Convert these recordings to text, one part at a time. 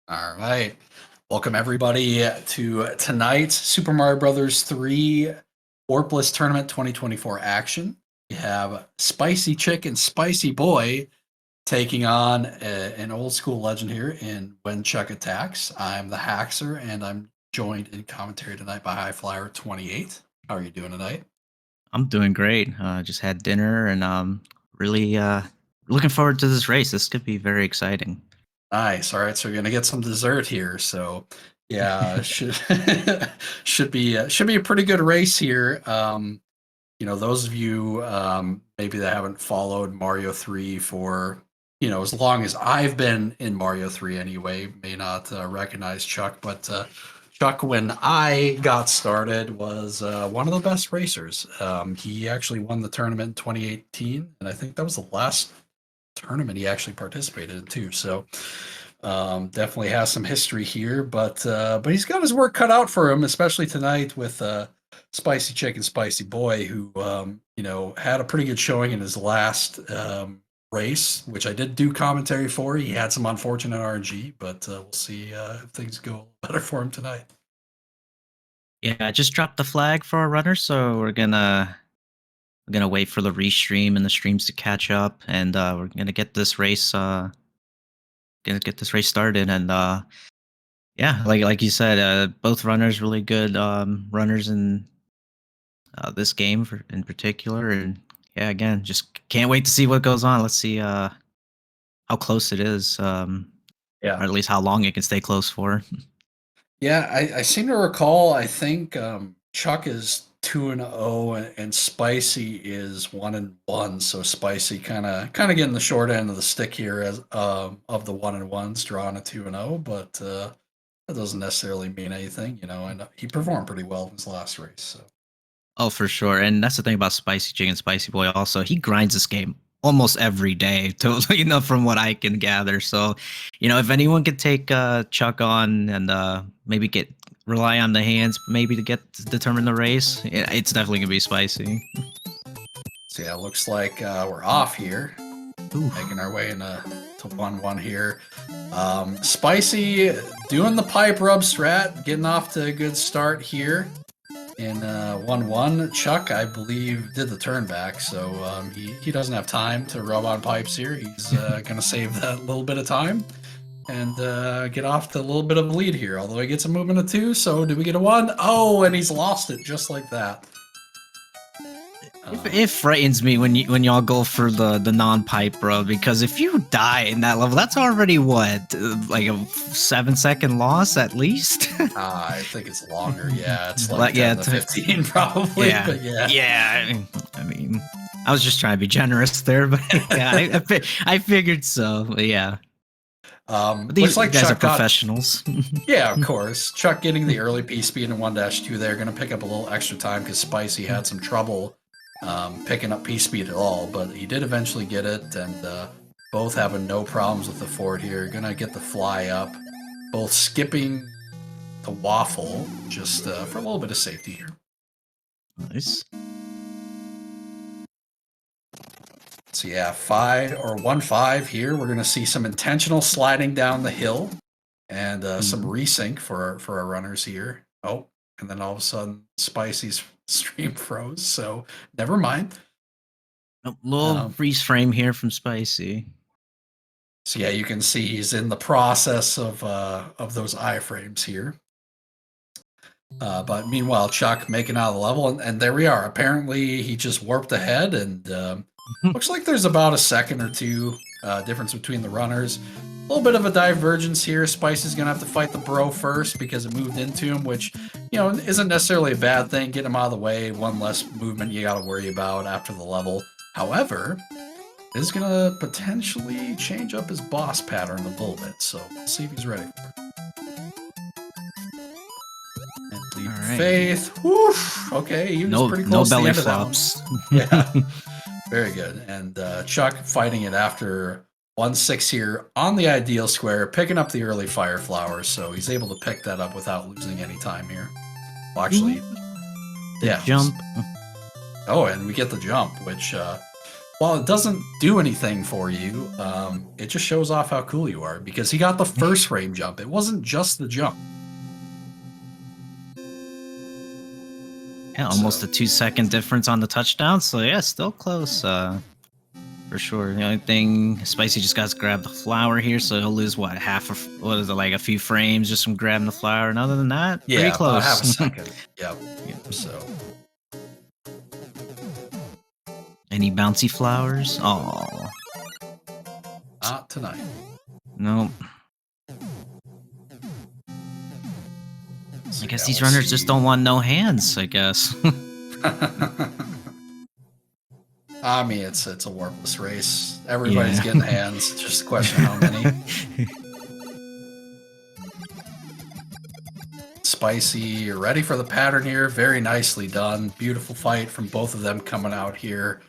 All right. Welcome everybody to tonight's Super Mario Brothers 3 Warpless Tournament 2024 action. We have Spicy Chicken Spicy Boy taking on an old school legend here in WhenChukAttacks. I'm the Haxer and I'm joined in commentary tonight by High Flyer 28. How are you doing tonight? I'm doing great. Just had dinner and really looking forward to this race. This could be very exciting. Nice. All right, so we're gonna get some dessert here. So, yeah, should should be a pretty good race here. Those of you maybe that haven't followed Mario 3 for as long as I've been in Mario 3 anyway, may not recognize Chuck, but Chuck, when I got started, was one of the best racers. He actually won the tournament in 2018, and I think that was the last tournament he actually participated in too. So definitely has some history here, but he's got his work cut out for him, especially tonight with Spicy Chicken Spicy Boy, who had a pretty good showing in his last race, which I did do commentary for. He had some unfortunate RNG, but we'll see if things go better for him tonight. Yeah, I just dropped the flag for our runners, so we're gonna wait for the restream and the streams to catch up, and we're gonna get this race started. And yeah, like you said, both runners really good runners in this game in particular. And yeah, again, just can't wait to see what goes on. Let's see how close it is, or at least how long it can stay close for. Yeah, I seem to recall. I think Chuck is 2-0 and Spicy is 1-1. So Spicy kind of getting the short end of the stick here as of the 1-1s, drawing a 2-0. But that doesn't necessarily mean anything, And he performed pretty well in his last race. So. Oh, for sure. And that's the thing about Spicy Chicken Spicy Boy also. He grinds this game almost every day, to, from what I can gather. So, if anyone could take Chuck on and maybe rely on the hands maybe to determine the race, it's definitely going to be Spicy. So yeah, it looks like we're off here. Ooh. Making our way into 1-1 here. Spicy doing the pipe rub strat, getting off to a good start here. In 1-1, Chuck, I believe, did the turn back, so he doesn't have time to rub on pipes here. He's going to save that little bit of time and get off to a little bit of a lead here, although he gets a movement of 2, so do we get a 1? Oh, and he's lost it just like that. It frightens me when y'all go for the non-pipe rub, because if you die in that level, that's already what, like a 7-second loss at least. I think it's longer. Yeah, it's like 10 to 15 probably. Yeah, but yeah. I mean, I was just trying to be generous there, but yeah, I figured so. But yeah. But these like guys are professionals. Yeah, of course. Chuck getting the early P speed in 1-2 there, going to pick up a little extra time because Spicy had some trouble picking up P speed at all, but he did eventually get it, and both having no problems with the fort here. Gonna get the fly up, both skipping the waffle just for a little bit of safety here. Nice. So yeah, 1-5 here. We're gonna see some intentional sliding down the hill and some resync for our runners here. Oh, and then all of a sudden Spicy's stream froze, so never mind. A little freeze frame here from Spicy. So yeah, you can see he's in the process of those iframes here. But meanwhile, Chuck making out of the level, and there we are. Apparently, he just warped ahead, and looks like there's about a second or two difference between the runners. A little bit of a divergence here. Spicy's gonna have to fight the bro first because it moved into him, which isn't necessarily a bad thing. Get him out of the way. One less movement you got to worry about after the level. However, this is gonna potentially change up his boss pattern a little bit. So we'll see if he's ready for it. And leap of faith. Woof. Okay, he was pretty close to the end of that one. Yeah, very good. And Chuck fighting it after 1-6 here on the ideal square, picking up the early fire flowers, so he's able to pick that up without losing any time here. Well, actually, the jump. Oh, and we get the jump, which while it doesn't do anything for you, it just shows off how cool you are because he got the first frame jump. It wasn't just the jump. Yeah, almost a 2-second difference on the touchdown. So yeah, still close. For sure. The only thing, Spicy just got to grab the flower here, so he'll lose what, what is it, like a few frames just from grabbing the flower. And other than that, Yeah, pretty close. about half a second. Yep. So. Any bouncy flowers? Oh, Not tonight. nope. So I guess yeah, these we'll runners see. just don't want no hands, I guess. I mean, it's a warpless race. Everybody's getting hands. It's just a question of how many. Spicy, you're ready for the pattern here. Very nicely done. Beautiful fight from both of them coming out here.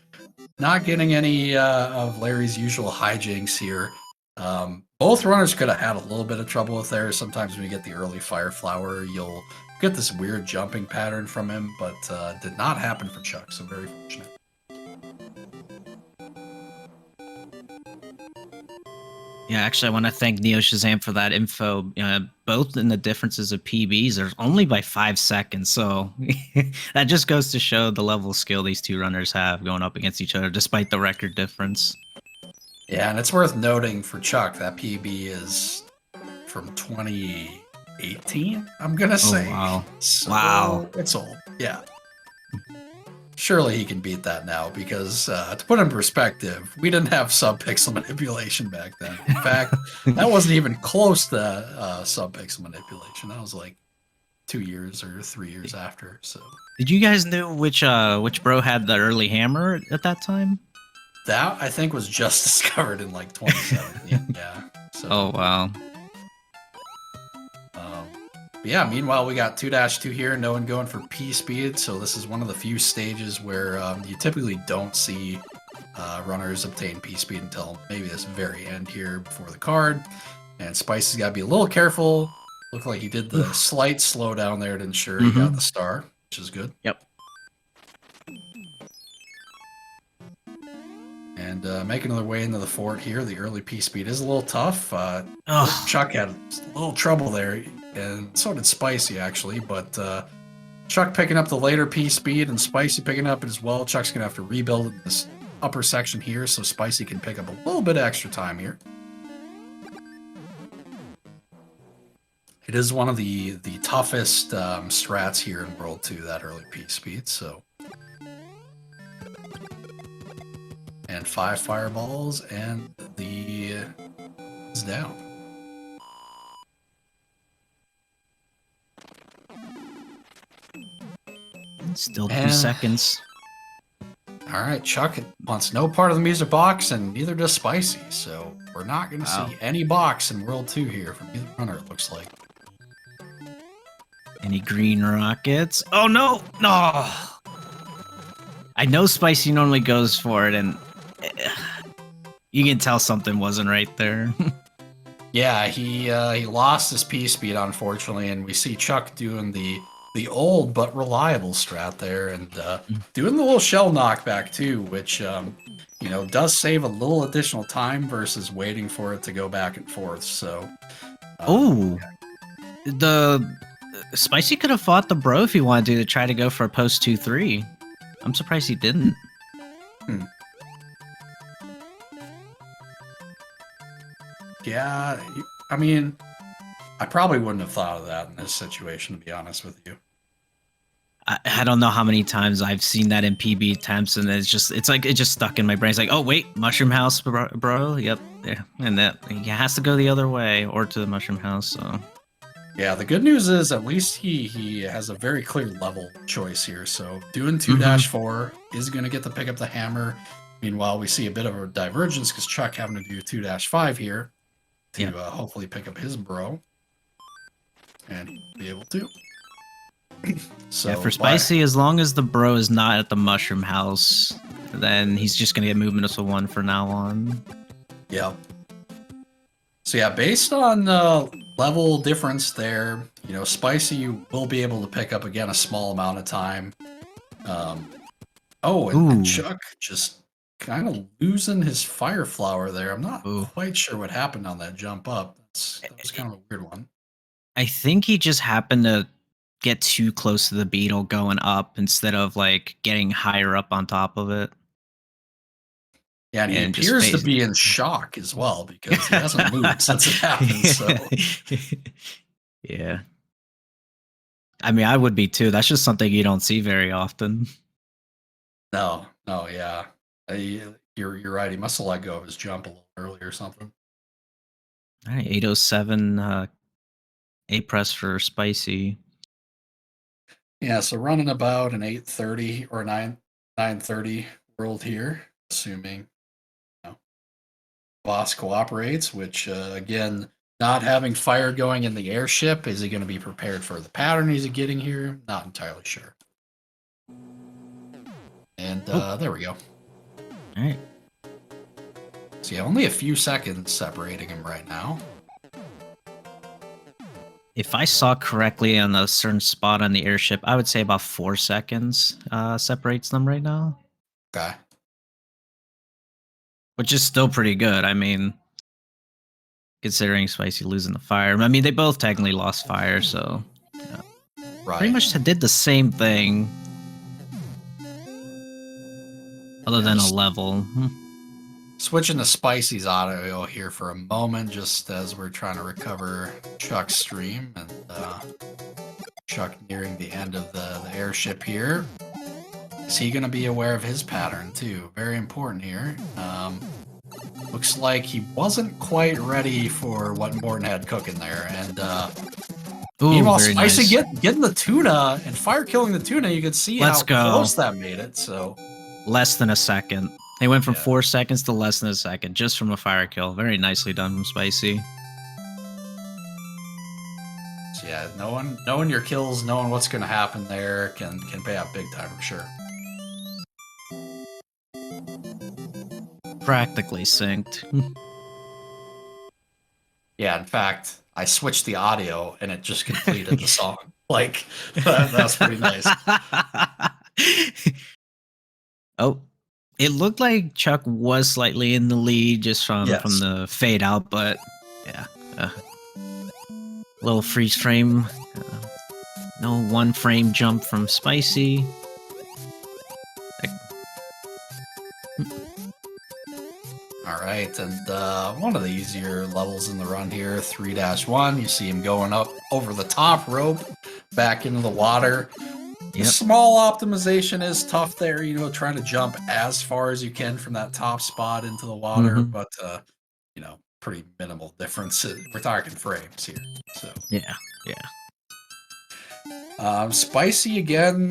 Not getting any of Larry's usual hijinks here. Both runners could have had a little bit of trouble with there. Sometimes when you get the early fire flower, you'll get this weird jumping pattern from him, but did not happen for Chuck, so very fortunate. Yeah, actually, I want to thank Neo Shazam for that info. Both in the differences of PBs are only by 5 seconds, so that just goes to show the level of skill these two runners have going up against each other, despite the record difference. Yeah, and it's worth noting for Chuck that PB is from 2018. I'm gonna say. Oh, wow! So Wow! It's old. Yeah. Surely he can beat that now because, to put in perspective, we didn't have sub-pixel manipulation back then. In fact, that wasn't even close to sub-pixel manipulation. That was like 2 years or 3 years after. So, did you guys know which bro had the early hammer at that time? that I think was just discovered in like 2017. Yeah. So, Oh wow! yeah, meanwhile, we got 2-2 here, no one going for P speed. So this is one of the few stages where you typically don't see runners obtain P speed until maybe this very end here before the card. And Spicy's got to be a little careful. Looked like he did the slight slowdown there to ensure he got the star, which is good. Yep. And making their way into the fort here. The early P speed is a little tough. Chuck had a little trouble there, and so did Spicy actually. But Chuck picking up the later P speed and Spicy picking up it as well. Chuck's gonna have to rebuild this upper section here, so Spicy can pick up a little bit of extra time here. It is one of the toughest strats here in World 2, that early P speed. So. And 5 fireballs, and the is down. Still 2 seconds. All right, Chuck wants no part of the music box, and neither does Spicy. So we're not going to see any box in World 2 here from either runner, it looks like. Any green rockets? Oh no! No! I know Spicy normally goes for it, and you can tell something wasn't right there. Yeah, he lost his P speed, unfortunately, and we see Chuck doing the old but reliable strat there, and doing the little shell knockback too, which does save a little additional time versus waiting for it to go back and forth. So, the Spicy could have fought the bro if he wanted to try to go for a post 2-3. I'm surprised he didn't. Yeah, I mean, I probably wouldn't have thought of that in this situation, to be honest with you. I don't know how many times I've seen that in PB attempts, and it just stuck in my brain. It's like, oh wait, Mushroom House, bro. Yep, yeah, and that he has to go the other way or to the Mushroom House. So. Yeah, the good news is at least he has a very clear level choice here. So doing 2-4 is going to get to pick up the hammer. Meanwhile, we see a bit of a divergence because Chuck having to do 2-5 here to hopefully pick up his bro. And he'll be able to. So for Spicy, as long as the bro is not at the Mushroom House, then he's just going to get movement to 1 for now on. Yeah. So yeah, based on level difference there, Spicy will be able to pick up again a small amount of time. And Chuck just kind of losing his fire flower there. I'm not Ooh. quite sure what happened on that jump up. That was kind of a weird one. I think he just happened to get too close to the beetle going up instead of like getting higher up on top of it. Yeah, and he And just appears to be in shock as well because he hasn't moved since it happened. So yeah. I mean, I would be too. That's just something you don't see very often. no, yeah. You're right. He must have let go of his jump a little early or something. All right, 807 A press for Spicy. Yeah, so running about an 8:30 or 9:30 world here, assuming boss cooperates, which again, not having fire going in the airship, is he going to be prepared for the pattern he's getting here? Not entirely sure. And there we go. All right. So yeah, only a few seconds separating him right now. If I saw correctly on a certain spot on the airship, I would say about 4 seconds separates them right now. Okay. Which is still pretty good. I mean, considering Spicy losing the fire. I mean, they both technically lost fire, so Right. pretty much did the same thing. Other than a level. Switching to Spicy's audio here for a moment, just as we're trying to recover Chuck's stream, and Chuck nearing the end of the airship here. Is he going to be aware of his pattern too? Very important here. Looks like he wasn't quite ready for what Morton had cooking there, and meanwhile, Spicy getting the tuna and fire killing the tuna. You could see how close that made it. So less than a second. They went from 4 seconds to less than a second just from a fire kill. Very nicely done from Spicy. So yeah, knowing your kills, knowing what's going to happen there can pay out big time for sure. Practically synced. Yeah, in fact, I switched the audio and it just completed the song. Like, that's pretty nice. Oh, it looked like Chuck was slightly in the lead just from the fade out, but yeah. Little freeze frame. No 1 frame jump from Spicy. All right, and one of the easier levels in the run here, 3-1. You see him going up over the top rope, back into the water. Yep. Small optimization is tough there, trying to jump as far as you can from that top spot into the water, but, pretty minimal difference. We're talking frames here, so. Yeah. Spicy again,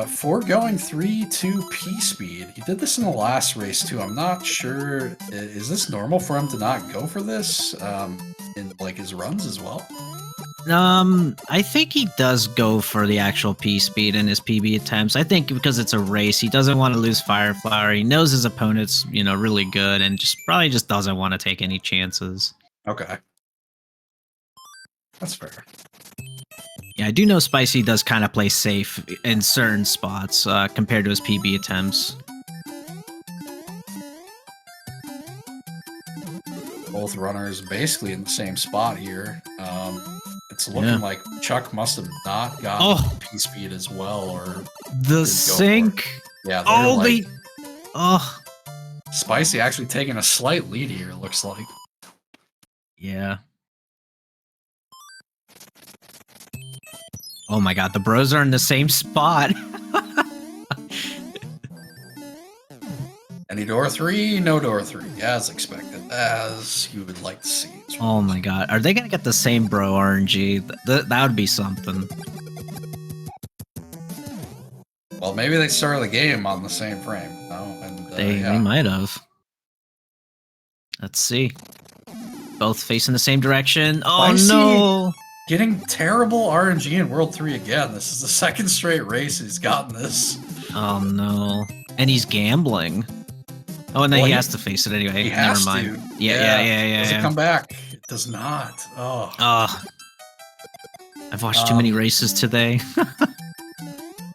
foregoing 3-2 P speed. He did this in the last race too. I'm not sure. Is this normal for him to not go for this in like his runs as well? I think he does go for the actual P speed in his PB attempts. I think because it's a race, he doesn't want to lose Fire Flower. He knows his opponent's, really good and probably just doesn't want to take any chances. Okay. That's fair. Yeah, I do know Spicy does kind of play safe in certain spots compared to his PB attempts. Both runners basically in the same spot here. It's looking like Chuck must have not gotten P speed as well, or the sync. Yeah, Spicy actually taking a slight lead here. It looks like. Yeah. Oh my god, the bros are in the same spot. Any door 3? No door 3. As expected. As you would like to see. Oh my god. Are they going to get the same bro RNG? That would be something. Well, maybe they started the game on the same frame. And, they might have. Let's see. Both facing the same direction. Oh no! Getting terrible RNG in World 3 again. This is the second straight race he's gotten this. Oh no. And he's gambling. Oh, and then he has to face it anyway. Never mind. Yeah. Does it come back? It does not. Oh. I've watched too many races today.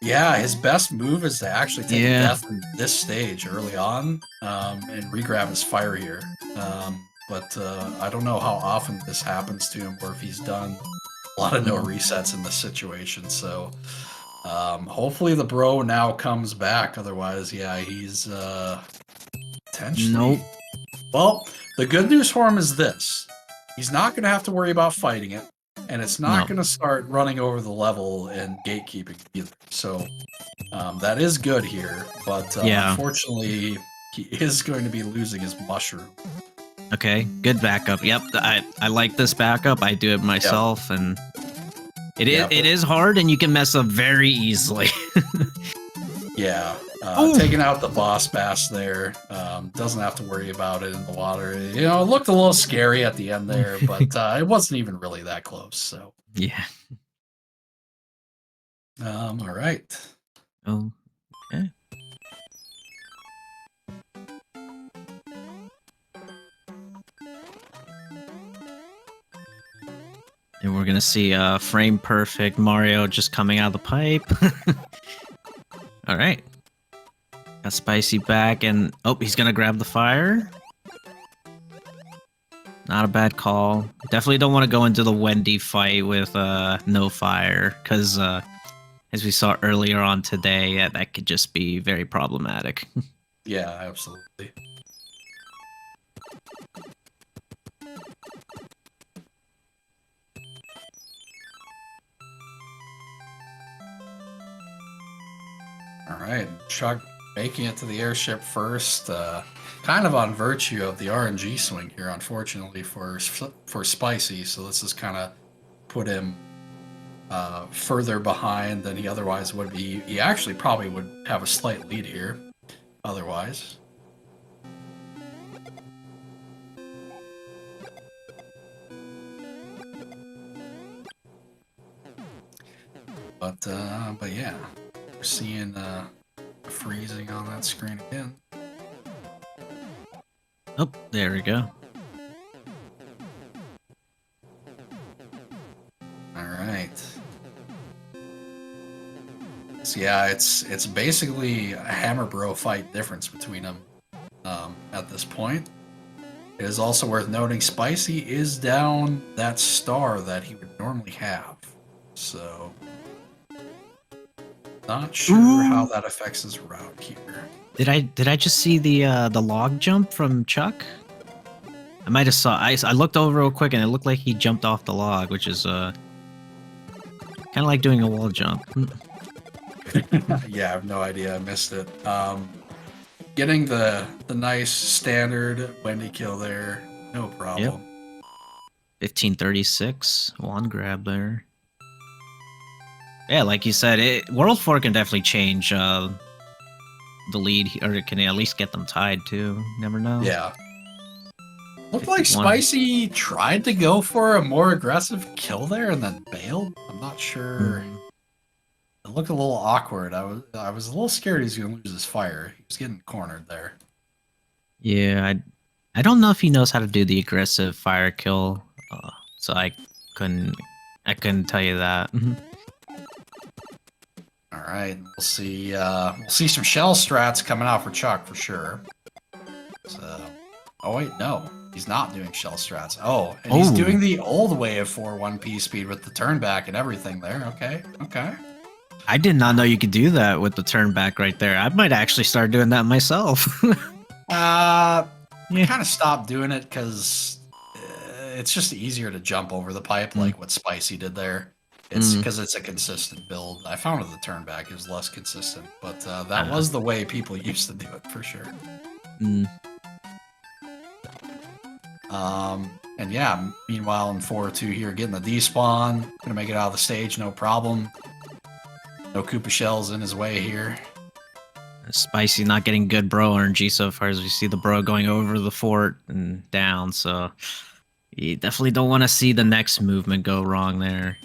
Yeah, his best move is to actually take a Yeah. death in this stage early on, and regrab his fire here. But I don't know how often this happens to him, or if he's done a lot of no resets in this situation. So hopefully the bro now comes back. Otherwise, yeah, he's potentially. Nope. Well, the good news for him is this: he's not going to have to worry about fighting it, and it's not No. going to start running over the level and gatekeeping either. So that is good here, but Yeah. unfortunately, he is going to be losing his mushroom. Okay, good backup. Yep, I like this backup. I do it myself, and it is hard, and you can mess up very easily. Yeah, taking out the boss bass there, doesn't have to worry about it in the water. You know, it looked a little scary at the end there, but it wasn't even really that close. So yeah. all right. Oh, okay. And we're gonna see frame perfect Mario just coming out of the pipe. All right. Got Spicy back, and oh, he's gonna grab the fire. Not a bad call. Definitely don't want to go into the Wendy fight with no fire, because as we saw earlier on today, that could just be very problematic. Yeah, absolutely. All right, Chuck making it to the airship first, kind of on virtue of the RNG swing here, unfortunately for Spicy. So this has kind of put him further behind than he otherwise would be. He actually probably would have a slight lead here, otherwise. But yeah, we're seeing freezing on that screen again. Oh, there we go. All right. So yeah, it's basically a Hammer Bro fight difference between them at this point. It is also worth noting Spicy is down that star that he would normally have. So not sure how that affects his route here. Did I just see the log jump from Chuck? I might have saw. I looked over real quick, and it looked like he jumped off the log, which is kind of like doing a wall jump. Yeah, I have no idea. I missed it. Getting the nice standard Wendy kill there, no problem. Yep. 1536, one grab there. Yeah, like you said, World 4 can definitely change the lead, or it can at least get them tied too. Never know. Yeah. Looked like Spicy tried to go for a more aggressive kill there and then bailed. I'm not sure. It looked a little awkward. I was a little scared he was going to lose his fire. He was getting cornered there. Yeah, I don't know if he knows how to do the aggressive fire kill, so I couldn't tell you that. All right, we'll see some shell strats coming out for Chuck for sure. So, oh wait, no, he's not doing shell strats. Oh, and he's doing the old way of 4-1P speed with the turn back and everything there. Okay. I did not know you could do that with the turn back right there. I might actually start doing that myself. I kind of stopped doing it because it's just easier to jump over the pipe like what Spicy did there. It's because it's a consistent build. I found that the turn back is less consistent, but that was the way people used to do it for sure. And yeah, meanwhile in 4-2 here, getting the despawn, gonna make it out of the stage, no problem. No Koopa shells in his way here. Spicy not getting good bro RNG so far, as we see the bro going over the fort and down, so you definitely don't want to see the next movement go wrong there.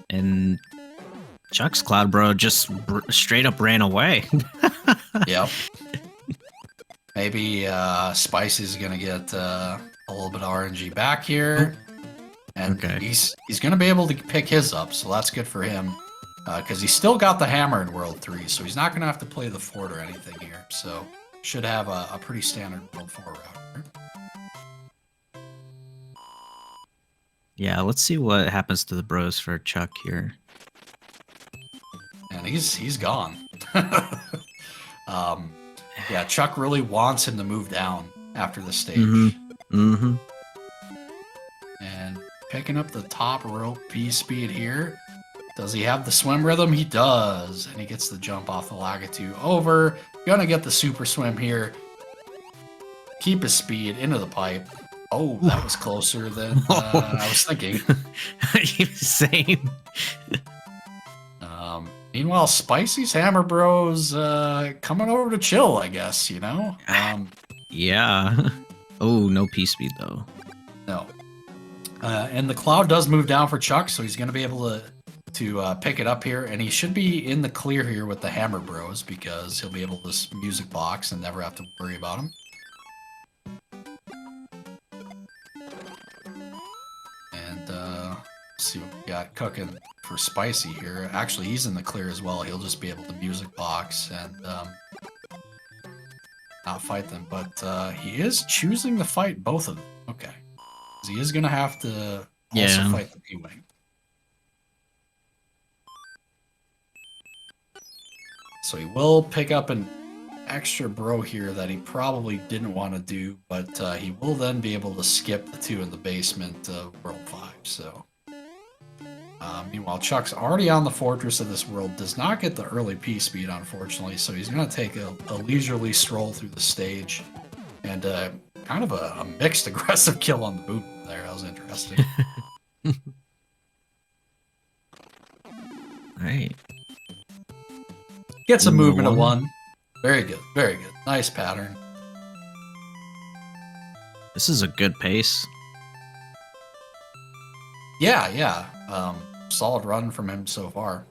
And Chuck's Cloud Bro just straight up ran away. Yep. Maybe Spicy's gonna get a little bit of RNG back here. And Okay. he's going to be able to pick his up, so that's good for him. Because he's still got the hammer in World 3, so he's not going to have to play the fort or anything here. So should have a pretty standard World 4 route here. Yeah, let's see what happens to the bros for Chuck here. And he's gone. Yeah, Chuck really wants him to move down after the stage. And picking up the top rope P-speed here. Does he have the swim rhythm? He does. And he gets the jump off the Lagatoo over. Gonna get the super swim here. Keep his speed into the pipe. Oh, that was closer than I was thinking. Same. Meanwhile, Spicy's Hammer Bros coming over to chill, I guess, you know? Yeah. Oh, no P-speed, though. No. And the cloud does move down for Chuck, so he's going to be able to pick it up here. And he should be in the clear here with the Hammer Bros because he'll be able to music box and never have to worry about him. And let's see what we got cooking for Spicy here. Actually, he's in the clear as well. He'll just be able to music box and not fight them. But he is choosing to fight both of them. Okay. He is going to have to also fight the P-Wing. So he will pick up an extra bro here that he probably didn't want to do, but he will then be able to skip the 2 in the basement of World 5. So, meanwhile, Chuck's already on the Fortress of this world, does not get the early P-speed, unfortunately, so he's going to take a leisurely stroll through the stage, and kind of a mixed aggressive kill on the boot there. That was interesting. Right. Gets a movement of 1. Very good. Very good. Nice pattern. This is a good pace. Yeah. Solid run from him so far.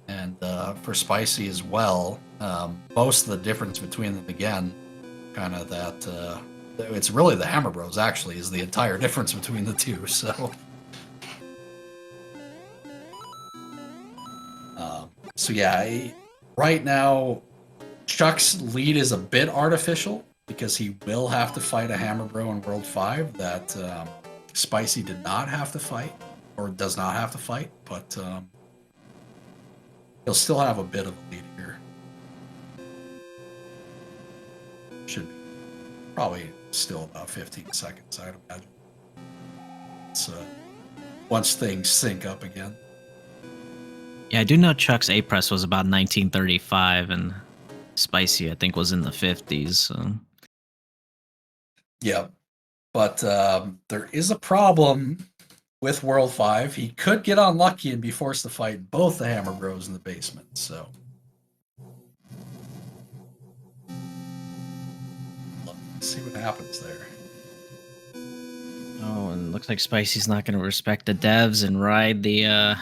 And for Spicy as well, most of the difference between them, again, kind of that it's really the Hammer Bros actually is the entire difference between the two. So yeah, right now Chuck's lead is a bit artificial because he will have to fight a Hammer Bro in World 5 that Spicy did not have to fight or does not have to fight, but he'll still have a bit of a lead here. Should be probably still about 15 seconds, I'd imagine. So once things sync up again. Yeah, I do know Chuck's A press was about 1935, and Spicy, I think, was in the 50s. So. Yeah, but there is a problem with World 5. He could get unlucky and be forced to fight both the Hammer Bros in the basement, so. Let's see what happens there. Oh, and looks like Spicy's not going to respect the devs and ride the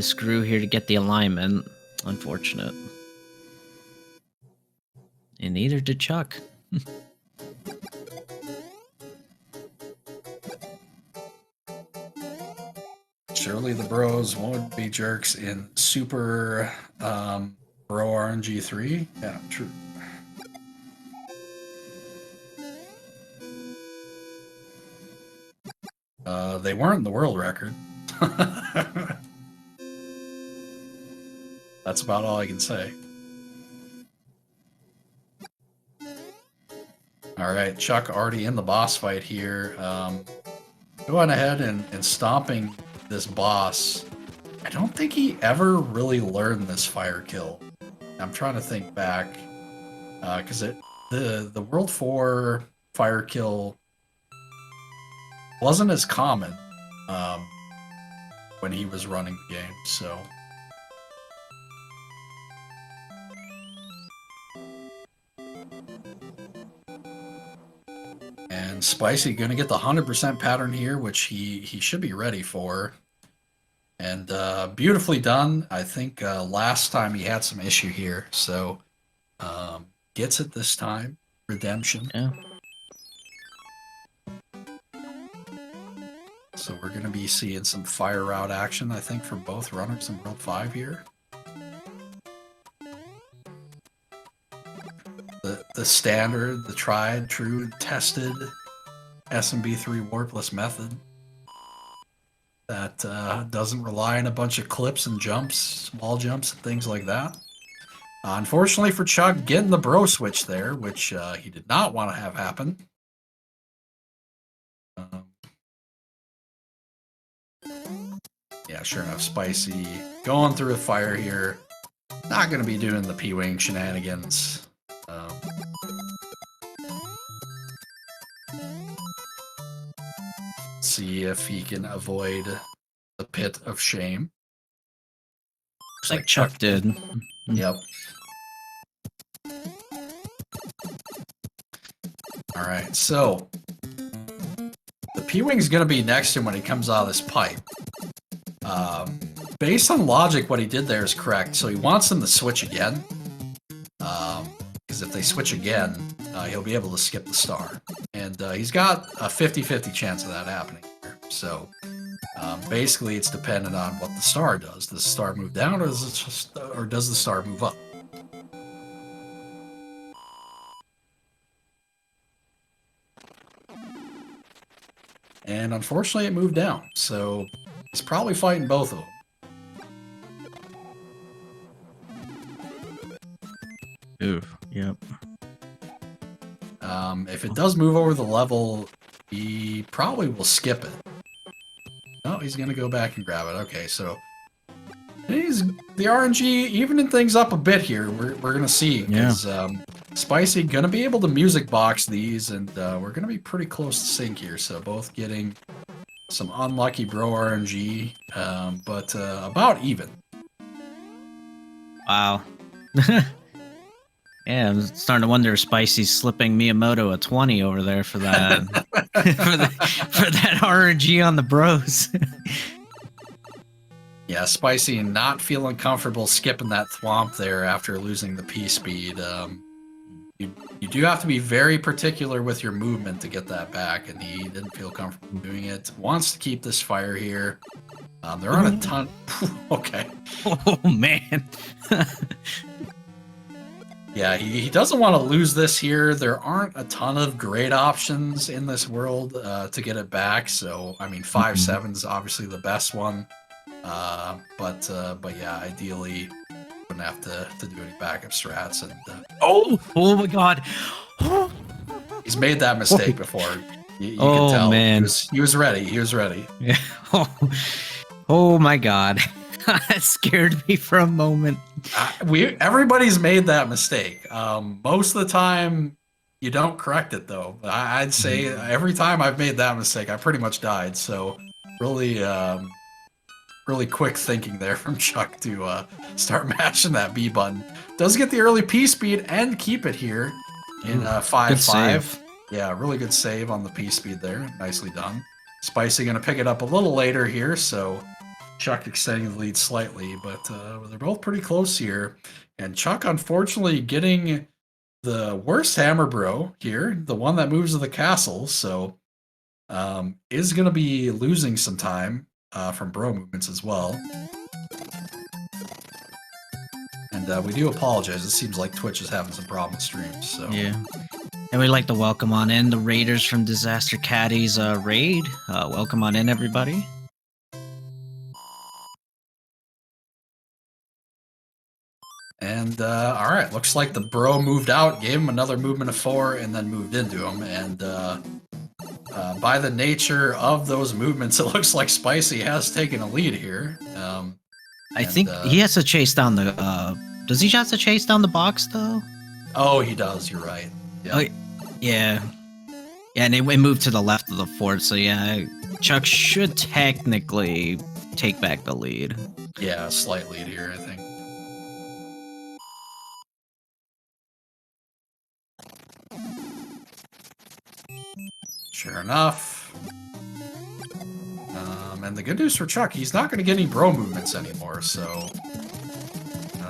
screw here to get the alignment. Unfortunate. And neither did Chuck. Surely the bros won't be jerks in Super Bro RNG 3. Yeah, true. They weren't the world record. That's about all I can say. All right, Chuck already in the boss fight here. Going ahead and stomping this boss. I don't think he ever really learned this fire kill. I'm trying to think back, because the World 4 fire kill wasn't as common when he was running the game, so. And Spicy gonna get the 100% pattern here, which he should be ready for. And beautifully done. I think last time he had some issue here, so gets it this time. Redemption. Yeah. So we're going to be seeing some fire route action, I think, from both runners in World 5 here. The standard, the tried, true, tested SMB3 Warpless method that doesn't rely on a bunch of clips and jumps, wall jumps, and things like that. Unfortunately for Chuck, getting the bro switch there, which he did not want to have happen. Yeah, sure enough, Spicy going through a fire here. Not going to be doing the P-Wing shenanigans. See if he can avoid the pit of shame. Looks like Chuck did. Yep. All right, so the P-Wing's going to be next to him when he comes out of this pipe. Based on logic, what he did there is correct. So he wants them to switch again. Because if they switch again, he'll be able to skip the star. And he's got a 50-50 chance of that happening here. So basically, it's dependent on what the star does. Does the star move down, or does the star move up? And unfortunately, it moved down. So he's probably fighting both of them. Oof. Yep. If it does move over the level, he probably will skip it. No, he's going to go back and grab it. Okay, so the RNG evening things up a bit here. We're going to see, because Spicy going to be able to music box these, and we're going to be pretty close to sync here. So both getting some unlucky bro RNG, but about even. Wow. Yeah, I'm starting to wonder if Spicy's slipping Miyamoto a 20 over there for that for that RNG on the bros. Yeah, Spicy not feeling comfortable skipping that thwomp there after losing the P speed. You do have to be very particular with your movement to get that back, and he didn't feel comfortable doing it. Wants to keep this fire here. There aren't a ton. Okay. Oh man. Yeah, he doesn't want to lose this here. There aren't a ton of great options in this world to get it back. So, I mean, 5-7 is obviously the best one. But yeah, ideally, wouldn't have to do any backup strats. And oh my god, he's made that mistake before. You can tell. Man, he was ready. He was ready. Yeah. Oh my god. That scared me for a moment. Everybody's made that mistake. Most of the time, you don't correct it though. I'd say every time I've made that mistake, I pretty much died. So really, really quick thinking there from Chuck to start mashing that B button. Does get the early P speed and keep it here in 5-5. Yeah, really good save on the P speed there. Nicely done. Spicy gonna pick it up a little later here, so Chuck extending the lead slightly, but they're both pretty close here. And Chuck, unfortunately, getting the worst hammer bro here, the one that moves to the castle, so is going to be losing some time from bro movements as well. And we do apologize. It seems like Twitch is having some problem streams. So yeah. And we'd like to welcome on in the Raiders from Disaster Caddy's raid. Welcome on in, everybody. And all right, looks like the bro moved out, gave him another movement of 4, and then moved into him. And by the nature of those movements, it looks like Spicy has taken a lead here. I think he has to chase down the. Does he have to chase down the box though? Oh, he does. You're right. Yeah. Oh, yeah. Yeah, and it moved to the left of the fort, so yeah, Chuck should technically take back the lead. Yeah, a slight lead here, I think. Sure enough. And the good news for Chuck, he's not going to get any bro movements anymore, so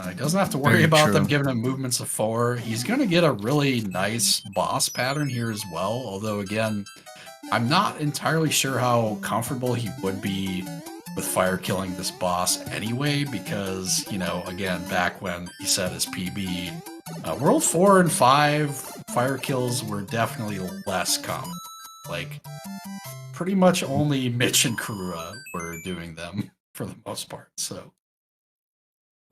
he doesn't have to worry about them giving him movements of 4. He's going to get a really nice boss pattern here as well, although again, I'm not entirely sure how comfortable he would be with fire killing this boss anyway, because, you know, again, back when he set his PB, World 4 and 5 fire kills were definitely less common. Like, pretty much only Mitch and Kurura were doing them for the most part, so.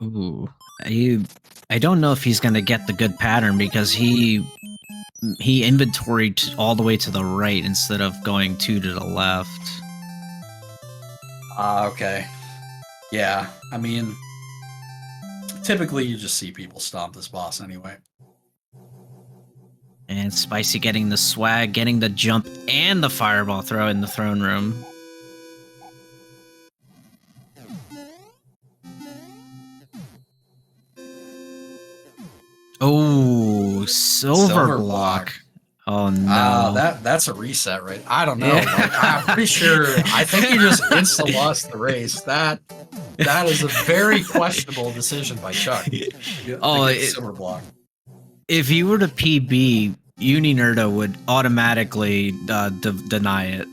Ooh, I don't know if he's gonna get the good pattern because he inventoried all the way to the right instead of going 2 to the left. Okay. Yeah, I mean, typically you just see people stomp this boss anyway. And Spicy getting the swag, getting the jump, and the fireball throw in the throne room. Oh, silver block. Oh no. That's a reset, right? I don't know. Like, I'm pretty sure. I think you just insta lost the race. That is a very questionable decision by Chuck. Silver block. If you were to PB, Uninerdo would automatically deny it.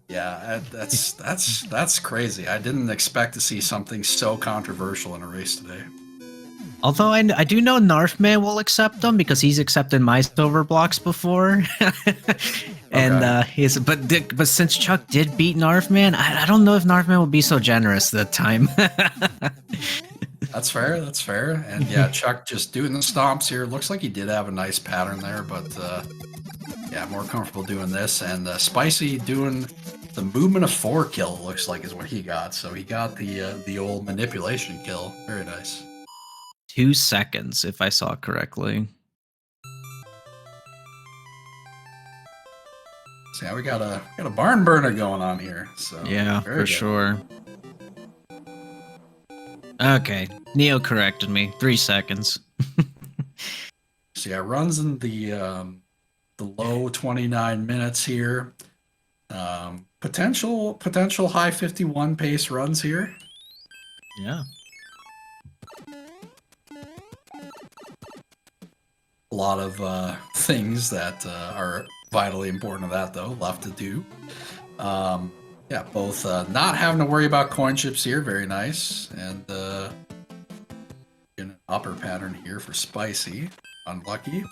Yeah, that's crazy. I didn't expect to see something so controversial in a race today. Although I do know Narfman will accept them because he's accepted my silver blocks before, and Okay. but since Chuck did beat Narfman, I don't know if Narfman will be so generous that time. That's fair. That's fair. And yeah, Chuck just doing the stomps here. Looks like he did have a nice pattern there, but yeah, more comfortable doing this. And Spicy doing the movement of 4 kill. Looks like is what he got. So he got the old manipulation kill. Very nice. 2 seconds, if I saw correctly. So yeah, we got a barn burner going on here. So yeah, for sure. Okay, Neo corrected me. 3 seconds. So yeah, runs in the low 29 minutes here. Potential high 51 pace runs here. Yeah. A lot of things that are vitally important to that, though, left to do. Yeah, both not having to worry about coin chips here, very nice. And an upper pattern here for Spicy, unlucky.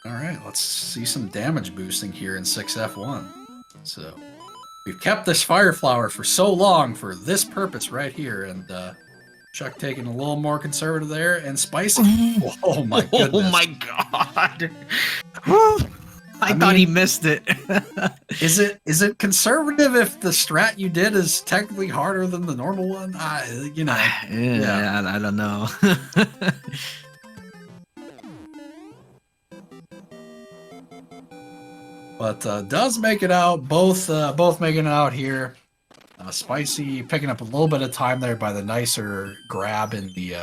All right, let's see some damage boosting here in 6F1. So we've kept this Fire Flower for so long for this purpose right here, and Chuck taking a little more conservative there, and Spicy. Oh my goodness! Oh my god! I thought he missed it. Is it conservative if the strat you did is technically harder than the normal one? You know. Yeah, I don't know. But does make it out. Both making it out here. Spicy picking up a little bit of time there by the nicer grab in the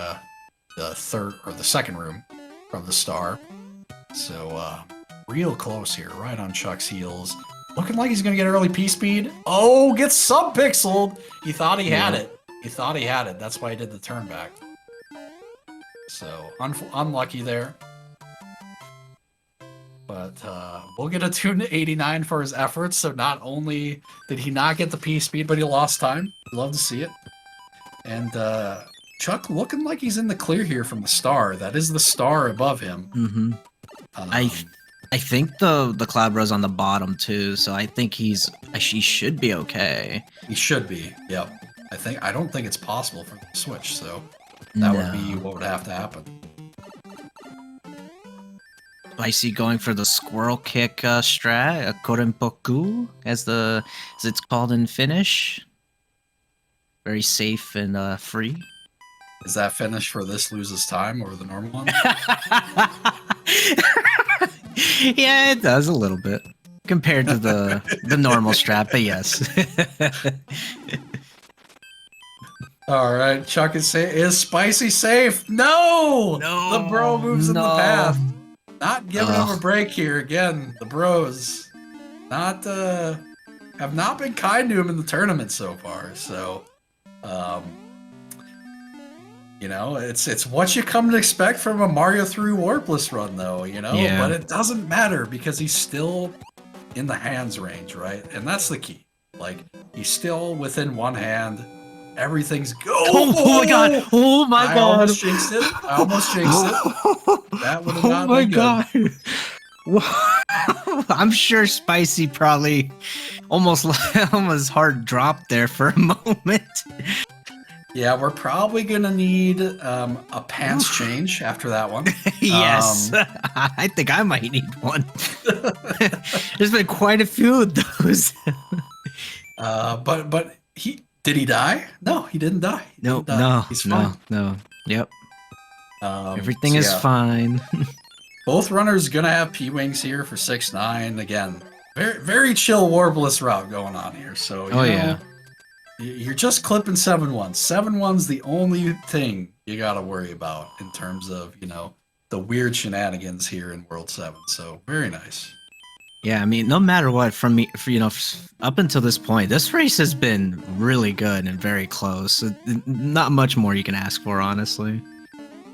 third or the second room from the star. So real close here, right on Chuck's heels. Looking like he's gonna get early P speed. Oh, gets sub-pixeled. He thought he had it. He thought he had it. That's why he did the turn back. So unlucky there. But we'll get a tune to 89 for his efforts. So not only did he not get the P speed, but he lost time. Love to see it. And Chuck looking like he's in the clear here from the star. That is the star above him. Mm-hmm. I think the Cloud Rose on the bottom too. So I think he should be okay. He should be. Yep. I don't think it's possible for him to switch. So that would be what would have to happen. Spicy going for the squirrel kick strat, a korenpoku, as it's called in Finnish. Very safe and free. Is that Finnish for this loses time or the normal one? Yeah, it does a little bit compared to the normal strat, but yes. All right, Chuck is Spicy safe? No, the bro moves in the path. Not giving him a break here again. The bros have not been kind to him in the tournament so far. So You know, it's what you come to expect from a Mario 3 Warpless run, though. You know, Yeah. but it doesn't matter because he's still in the hands range, right? And that's the key. Like he's still within one hand. Everything's go. Oh my god! Oh my I god! almost jinxed it. I almost jinxed it. That would have not been good. I'm sure Spicy probably almost heart dropped there for a moment. Yeah, we're probably gonna need a pants change after that one. Yes, I think I might need one. There's been quite a few of those. But did he die? No, he didn't die. No, He's fine. no. Yep. Everything so is yeah. fine. Both runners gonna have P-Wings here for 6-9. Again, very, very chill Warbless route going on here. So, you know, yeah. You're just clipping 7-1. 7-1's the only thing you gotta worry about in terms of, you know, the weird shenanigans here in World 7. So, very nice. Yeah, I mean, no matter what, up until this point, this race has been really good and very close. Not much more you can ask for, honestly.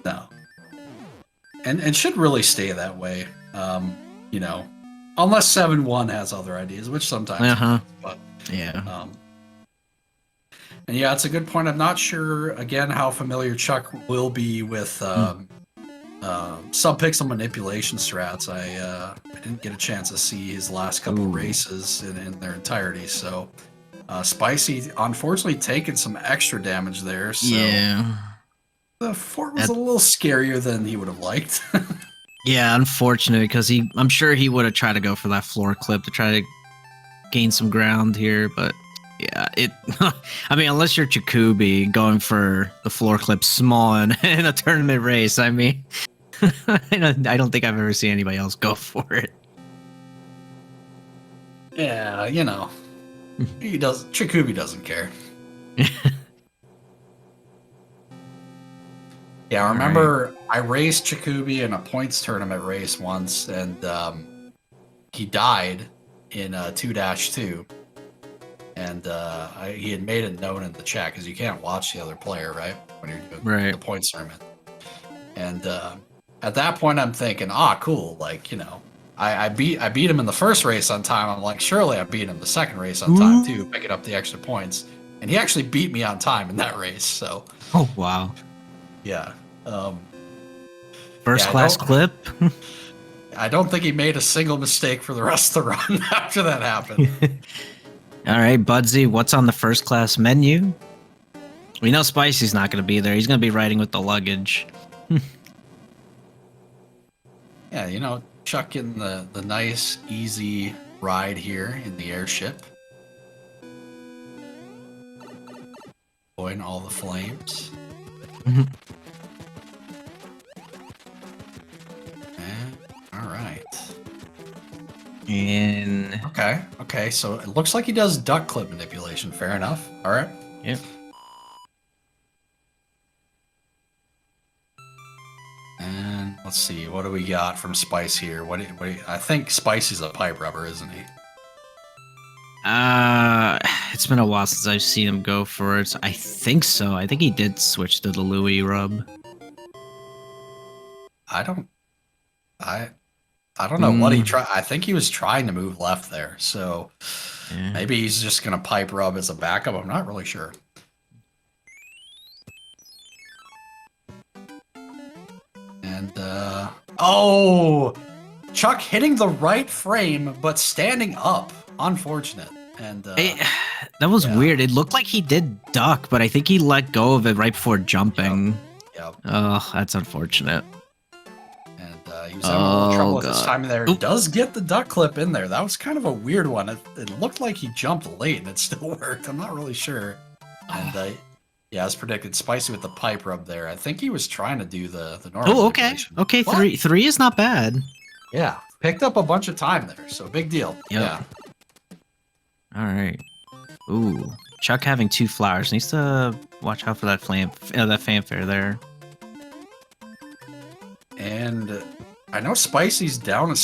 No. And should really stay that way. You know, unless 7-1 has other ideas, which sometimes but yeah. And yeah, it's a good point. I'm not sure again how familiar Chuck will be with sub-pixel manipulation strats. I didn't get a chance to see his last couple races in their entirety, so Spicy unfortunately taking some extra damage there. So yeah. The fort was a little scarier than he would have liked. Yeah, unfortunate, because I'm sure he would have tried to go for that floor clip to try to gain some ground here, but yeah, I mean, unless you're Chikubi going for the floor clip small in a tournament race, I mean, I don't think I've ever seen anybody else go for it. Yeah, you know, Chikubi doesn't care. Yeah, I remember I raced Chikubi in a points tournament race once, and he died in 2-2. And he had made it known in the chat, because you can't watch the other player, right? When you're doing the points tournament. And at that point, I'm thinking, cool. Like, you know, I beat him in the first race on time. I'm like, surely I beat him the second race on time, too, picking up the extra points. And he actually beat me on time in that race, so. Oh, wow. Yeah. First class clip. I don't think he made a single mistake for the rest of the run after that happened. All right, Budsy, what's on the first class menu? We know Spicy's not going to be there. He's going to be riding with the luggage. Yeah, you know, Chuck getting the nice, easy ride here in the airship. Enjoying all the flames. All right. And okay. So it looks like he does duck clip manipulation. Fair enough. All right. Yep. And let's see, what do we got from Spice here? I think Spicy's a pipe rubber, isn't he? It's been a while since I've seen him go for it. I think so. I think he did switch to the Louis rub. I don't know what he tried. I think he was trying to move left there, so maybe he's just gonna pipe rub as a backup. I'm not really sure. And Chuck hitting the right frame but standing up. Unfortunate. And that was weird. It looked like he did duck, but I think he let go of it right before jumping. Yep. Oh, that's unfortunate. He was having a little trouble with his timing there. He does get the duck clip in there. That was kind of a weird one. It looked like he jumped late and it still worked. I'm not really sure. And yeah, as predicted, Spicy with the pipe rub there. I think he was trying to do the normal. Oh, okay. Okay, three is not bad. Yeah, picked up a bunch of time there, so big deal. Yep. Yeah. All right. Ooh, Chuck having 2 flowers needs to watch out for that fanfare there. And I know Spicy's down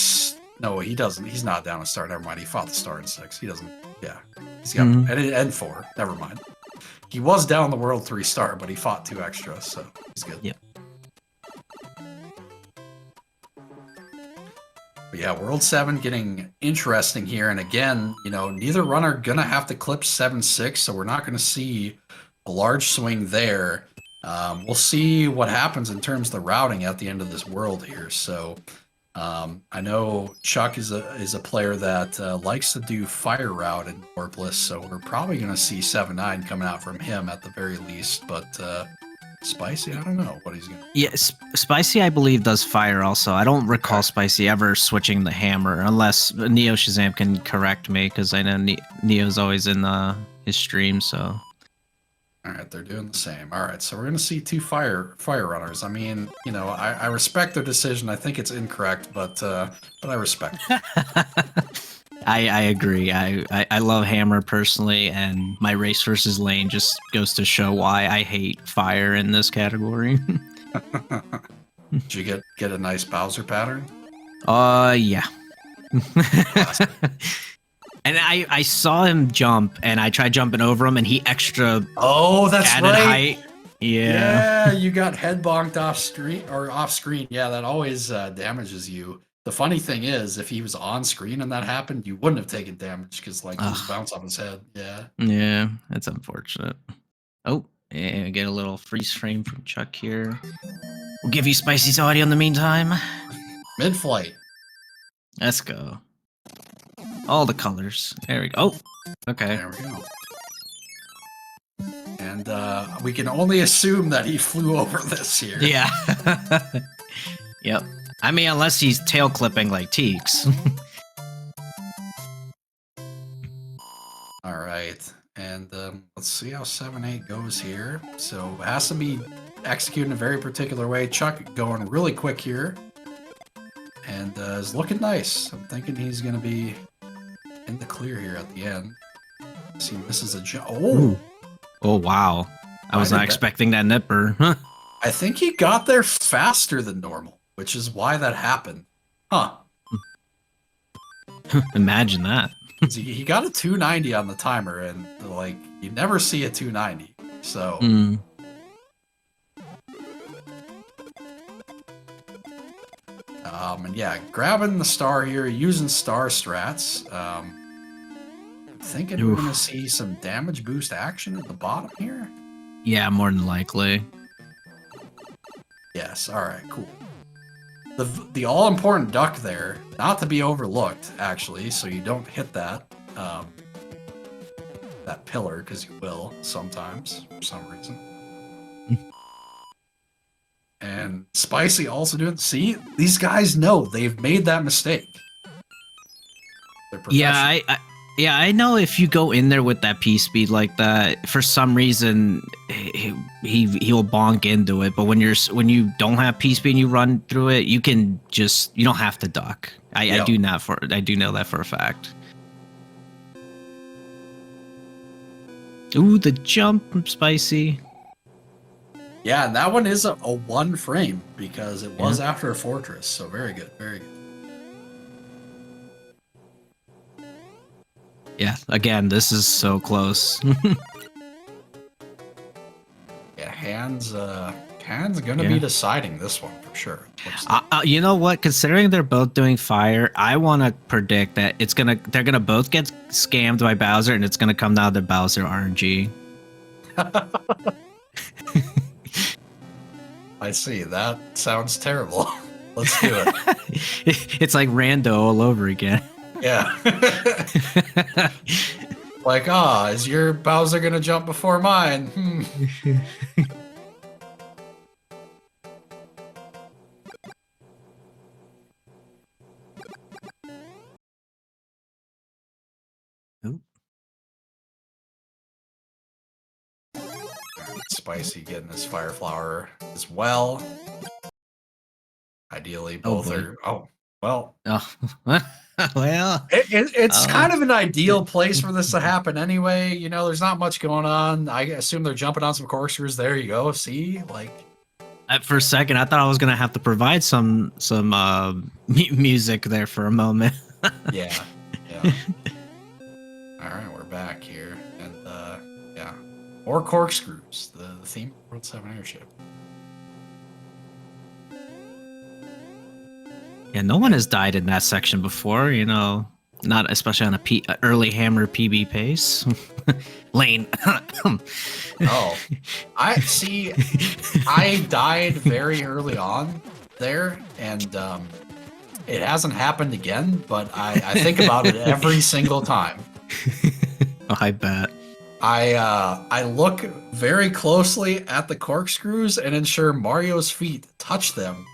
no, he doesn't. He's not down a star. Never mind. He fought the star in 6. He doesn't. Yeah, he's got and 4. Never mind. he was down the world 3-star, but he fought 2 extras, so he's good. Yep. But yeah, World 7 getting interesting here, and again, you know, neither runner gonna have to clip 7-6, so we're not gonna see a large swing there. We'll see what happens in terms of the routing at the end of this world here. So I know Chuck is a player that likes to do fire route in Warpless, so we're probably going to see 7-9 coming out from him at the very least. But Spicy, I don't know what he's going to do. Yeah, Spicy, I believe, does fire also. I don't recall Spicy ever switching the hammer, unless Neo Shazam can correct me, because I know Neo's always in his stream, so... All right, they're doing the same. All right, so we're going to see 2 fire runners. I mean, you know, I respect their decision. I think it's incorrect, but I respect it. I agree. I love hammer personally, and my race versus lane just goes to show why I hate fire in this category. Did you get a nice Bowser pattern? Yeah. And I saw him jump, and I tried jumping over him, and he extra that's added right. height. Yeah. Yeah, you got head bonked off screen. Yeah, that always damages you. The funny thing is, if he was on screen and that happened, you wouldn't have taken damage because like he was bounce off his head. Yeah. Yeah, that's unfortunate. Oh, yeah, get a little freeze frame from Chuck here. We'll give you Spicy's audio in the meantime. Mid-flight. Let's go. All the colors. There we go. Oh, okay. There we go. And we can only assume that he flew over this here. Yeah. Yep. I mean, unless he's tail clipping like Teeks. All right. And let's see how 7-8 goes here. So it has to be executed in a very particular way. Chuck going really quick here. And is looking nice. I'm thinking he's going to be in the clear here at the end. See, this is a jump. Oh! Oh, wow. I was not expecting that nipper. I think he got there faster than normal, which is why that happened. Huh. Imagine that. He got a 290 on the timer, and like, you never see a 290. So... and yeah, grabbing the star here, using star strats. Thinking we're going to see some damage boost action at the bottom here. Yeah, more than likely. Yes, all right, cool. The all-important duck there, not to be overlooked, actually, so you don't hit that that pillar, because you will sometimes, for some reason. And Spicy also doing... See, these guys know they've made that mistake. They're professional. Yeah, I know if you go in there with that P speed like that, for some reason he'll bonk into it. But when you don't have P speed and you run through it, you can you don't have to duck. I do know that for a fact. Ooh, the jump from Spicy. Yeah, and that one is a 1 frame because it was after a fortress. So very good, very good. Yeah, again, this is so close. Yeah, hands gonna be deciding this one for sure. You know what? Considering they're both doing fire, I want to predict that they're gonna both get scammed by Bowser, and it's gonna come down to Bowser RNG. I see. That sounds terrible. Let's do it. It's like Rando all over again. Yeah. Like, is your Bowser gonna jump before mine? Spicy getting his fire flower as well. Ideally, both are. Oh, well. Well, it's kind of an ideal place for this to happen anyway. You know, there's not much going on. I assume they're jumping on some corkscrews. There you go. See, like. For a second, I thought I was gonna have to provide some music there for a moment. Yeah. All right, we're back here, and yeah. Or corkscrews, the theme of World 7 Airship. Yeah, no one has died in that section before, you know. Not especially on a early hammer PB pace. Lane. Oh, I see. I died very early on there, and it hasn't happened again. But I think about it every single time. Oh, I bet. I look very closely at the corkscrews and ensure Mario's feet touch them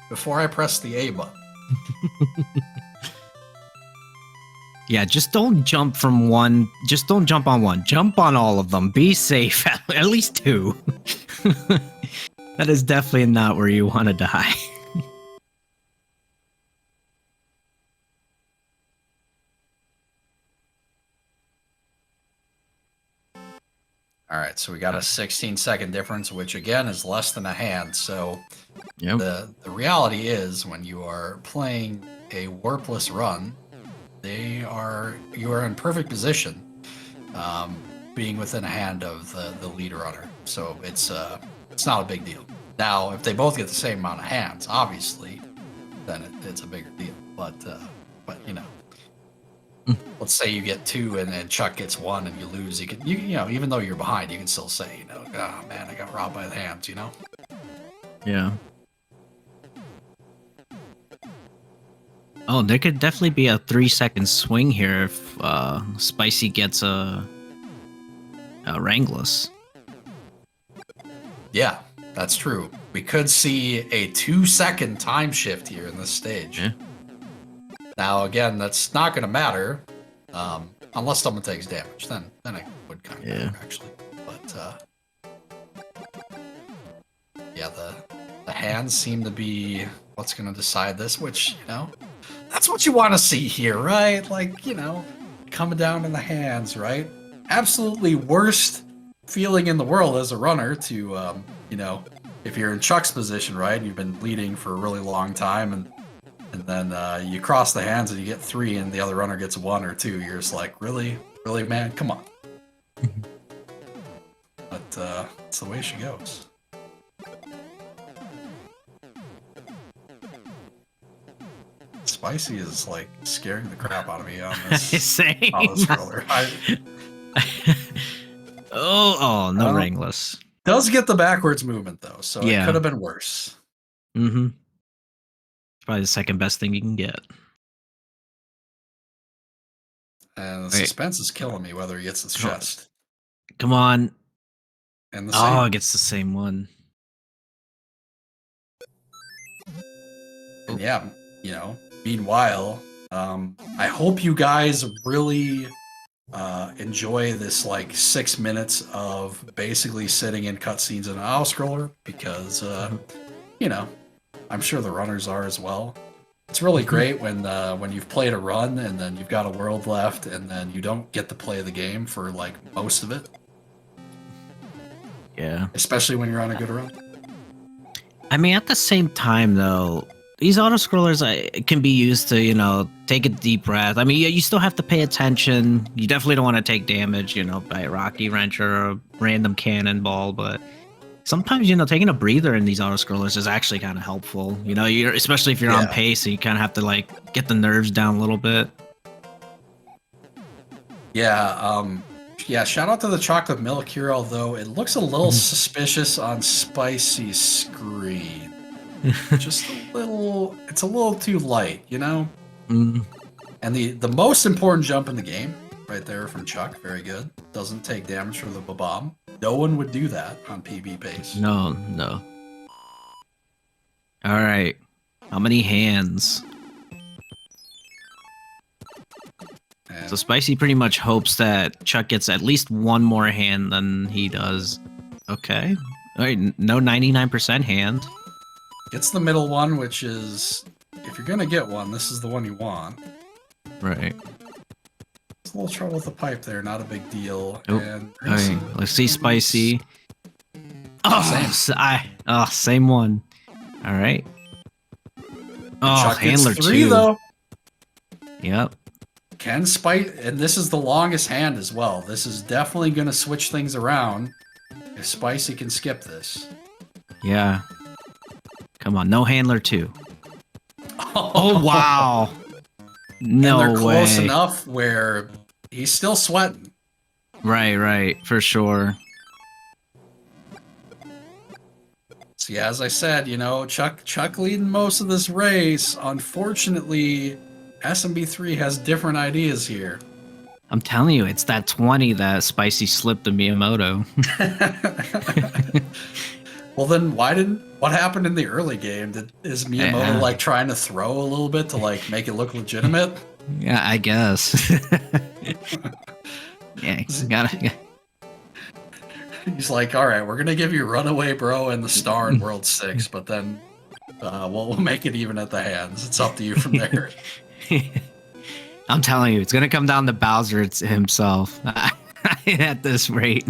before I press the A button. Yeah, just don't jump from one. Just don't jump on one. Jump on all of them. Be safe. At least 2. That is definitely not where you want to die. All right, so we got a 16-second difference, which again is less than a hand. So Yep. the reality is, when you are playing a warpless run, you are in perfect position, being within a hand of the lead runner. So it's not a big deal. Now, if they both get the same amount of hands, obviously, then it's a bigger deal. But you know. Let's say you get 2 and then Chuck gets 1 and you lose. You know, even though you're behind, you can still say, you know, oh man, I got robbed by the hands, you know? Yeah. Oh, there could definitely be a 3-second swing here if Spicy gets a Wrangless. Yeah, that's true. We could see a 2-second time shift here in this stage. Yeah. Now, again, that's not going to matter unless someone takes damage. Then it would kind of matter, actually. But yeah, the hands seem to be what's going to decide this, which, you know, that's what you want to see here, right? Like, you know, coming down in the hands, right? Absolutely worst feeling in the world as a runner to, you know, if you're in Chuck's position, right? You've been leading for a really long time, and then you cross the hands and you get 3 and the other runner gets 1 or 2. You're just like, really, man, come on. But it's the way she goes. Spicy is like scaring the crap out of me on this. Same. On this roller. No Wrangless. Does get the backwards movement though, so Yeah. it could have been worse. Mm-hmm. Probably the second best thing you can get. And the suspense is killing me whether he gets his chest. Come on. And the same. It gets the same one. And yeah, you know, meanwhile, I hope you guys really enjoy this like 6 minutes of basically sitting in cutscenes in an auto scroller, because you know, I'm sure the runners are as well. It's really great when you've played a run and then you've got a world left and then you don't get to play the game for like most of it. Yeah. Especially when you're on a good run. I mean, at the same time, though, these auto-scrollers can be used to, you know, take a deep breath. I mean, you still have to pay attention. You definitely don't want to take damage, you know, by a Rocky Wrench or a random cannonball, but sometimes, you know, taking a breather in these auto-scrollers is actually kind of helpful. You know, especially if you're on pace, and you kind of have to, like, get the nerves down a little bit. Yeah, yeah, shout out to the chocolate milk here, although it looks a little suspicious on Spicy's screen. Just a little, it's a little too light, you know? And the most important jump in the game, right there from Chuck, very good. Doesn't take damage from the bomb. No one would do that on PB pace. No. All right. How many hands? And So Spicy pretty much hopes that Chuck gets at least one more hand than he does. Okay. All right. No 99% hand. gets the middle one, which is, if you're gonna get one, this is the one you want. Right. It's a little trouble with the pipe there, not a big deal. Oh, And all right. Let's see Spicy. Oh, Same. Same one. All right. Oh, Chuck gets handler 3 2. though. Yep. Can Spite, and this is the longest hand as well. This is definitely going to switch things around If Spicy can skip this. Yeah. Come on, no handler 2. Oh, wow. No And they're close way. enough where he's still sweating. Right, for sure. So yeah, as I said, you know, Chuck leading most of this race. Unfortunately, SMB3 has different ideas here. I'm telling you, it's that 20 that Spicy slipped to Miyamoto. Well, then what happened in the early game? Is Miyamoto like trying to throw a little bit to like make it look legitimate? Yeah, I guess. Yeah, gotta. He's like, all right, we're gonna give you Runaway Bro and the star in World 6, but then we'll make it even at the hands. It's up to you from there. I'm telling you, it's gonna come down to Bowser himself at this rate.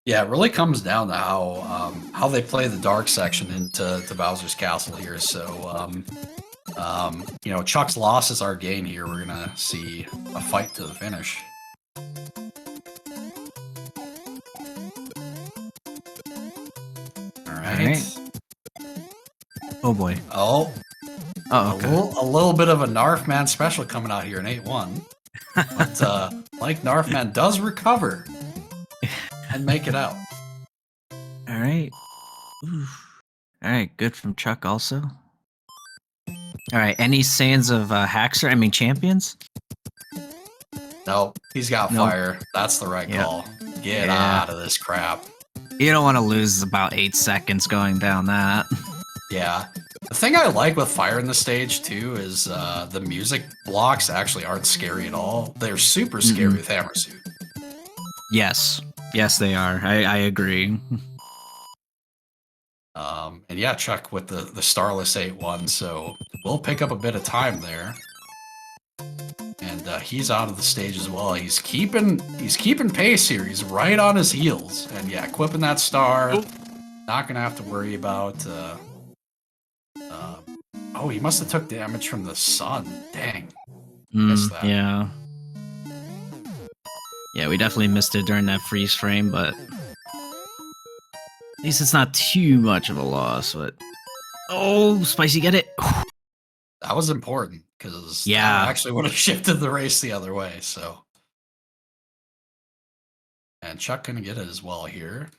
Yeah, it really comes down to how they play the dark section into Bowser's Castle here. So, you know, Chuck's loss is our gain here. We're gonna see a fight to the finish. All right. Oh boy. Oh. Okay. A little bit of a Narfman special coming out here in 8-1. But like Narfman does recover and make it out. All right. Oof. All right, good from Chuck also. All right, any sands of Haxer? I mean, champions? No, he's got fire. That's the right call. Get out of this crap. You don't want to lose about 8 seconds going down that. Yeah. The thing I like with fire in the stage too is the music blocks actually aren't scary at all. They're super scary with Hammer Suit. Yes. Yes, they are. I agree. And yeah, Chuck with the Starless 8-1, so we'll pick up a bit of time there. And he's out of the stage as well. He's keeping pace here. He's right on his heels. And yeah, equipping that star. Not gonna have to worry about oh, he must have took damage from the sun. Dang. Missed that. Yeah. Yeah, we definitely missed it during that freeze frame, but at least it's not too much of a loss. But oh, Spicy, get it! That was important because I actually would have shifted the race the other way. So, and Chuck gonna get it as well here.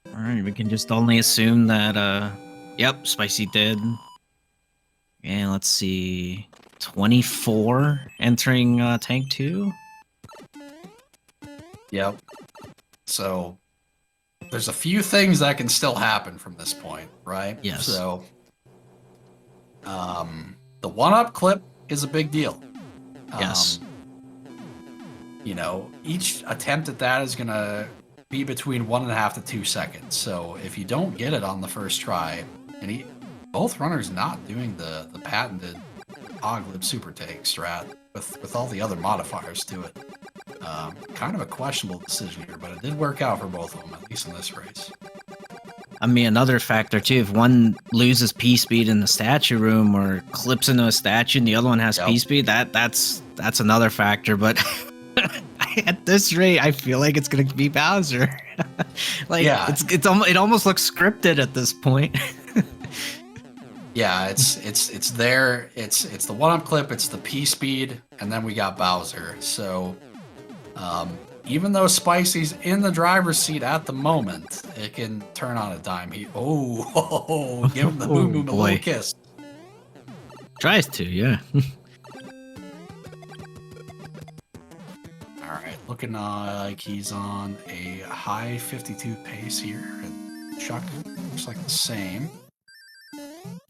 All right, we can just only assume that. Yep, Spicy did. And let's see, 24 entering tank 2. Yep. So there's a few things that can still happen from this point, right? Yes. So the 1-up clip is a big deal. Yes. You know, each attempt at that is gonna be between 1.5 to 2 seconds. So if you don't get it on the first try, and both runners not doing the patented Oglib super take strat with all the other modifiers to it. Kind of a questionable decision here, but it did work out for both of them, at least in this race. I mean, another factor too, if one loses P-speed in the statue room or clips into a statue and the other one has P-speed, that's another factor, but at this rate, I feel like it's gonna be Bowser. Like, it almost looks scripted at this point. Yeah, it's there. It's the 1-up clip, it's the P-speed, and then we got Bowser. So even though Spicy's in the driver's seat at the moment, it can turn on a dime. Give him the boom boom, a little kiss. Tries to, yeah. All right, looking like he's on a high 52 pace here, and Chuck looks like the same.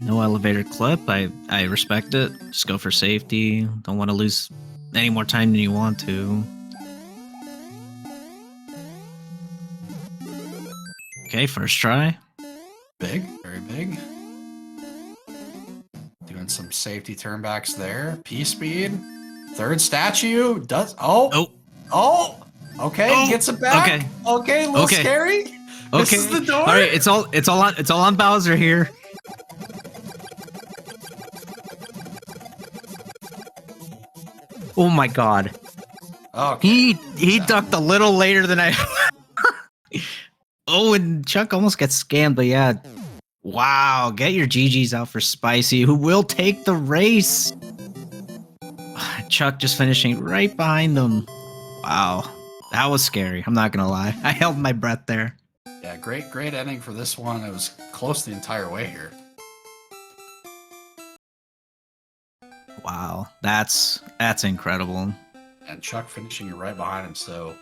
No elevator clip. I respect it. Just go for safety. Don't want to lose any more time than you want to. Okay, first try. Big, very big. Doing some safety turnbacks there. P-speed. Third statue. Okay, gets it back. Okay, a little scary. Okay. This is the door. All right, it's all on Bowser here. Oh my god. Okay. He ducked a little later than I. Oh, and Chuck almost gets scammed, but yeah. Wow, get your GGs out for Spicy, who will take the race. Chuck just finishing right behind them. Wow, that was scary. I'm not gonna lie. I held my breath there. Yeah, great ending for this one. It was close the entire way here. Wow, that's incredible. And Chuck finishing right behind him. So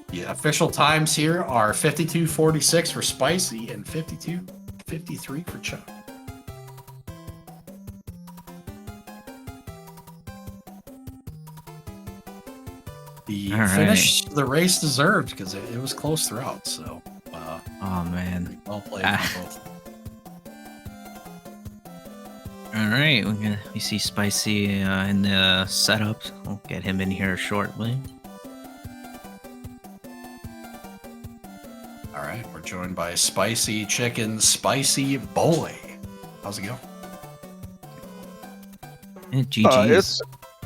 the official times here are 52:46 for Spicy and 52:53 for Chuck. The finish, the race deserved because it was close throughout. So, oh man, well played on both. All right, we see Spicy in the setup. We'll get him in here shortly. All right, we're joined by SpicyChickenSpiciBoi. How's it going? GG's.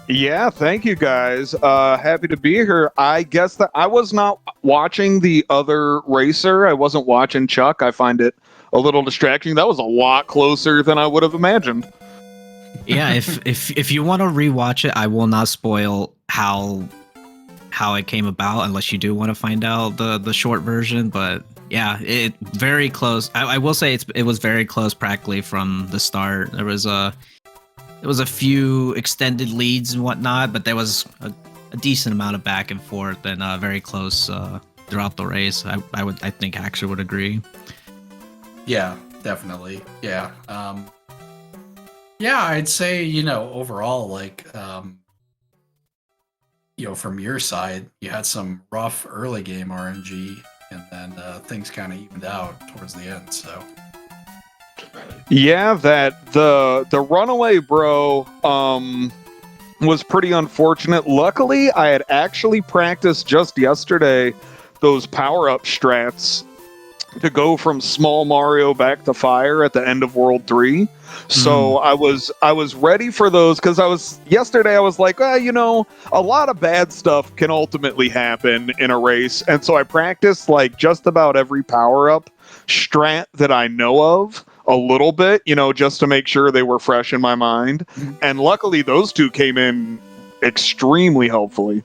Yeah, thank you guys. Happy to be here. I guess that I was not watching the other racer. I wasn't watching Chuck. I find it a little distracting. That was a lot closer than I would have imagined. Yeah, if you want to rewatch it, I will not spoil how it came about unless you do want to find out the short version. But yeah, it very close. I will say it was very close practically from the start. There was a few extended leads and whatnot, but there was a decent amount of back and forth and very close throughout the race. I think Axer would agree. Yeah, definitely. Yeah. Yeah, I'd say, overall, like, from your side, you had some rough early game RNG, and then things kind of evened out towards the end, so. Yeah, that the runaway bro was pretty unfortunate. Luckily, I had actually practiced just yesterday those power-up strats to go from small Mario back to fire at the end of World 3. So I was ready for those because yesterday I was like, a lot of bad stuff can ultimately happen in a race. And so I practiced like just about every power-up strat that I know of a little bit, just to make sure they were fresh in my mind. And luckily those two came in extremely helpfully.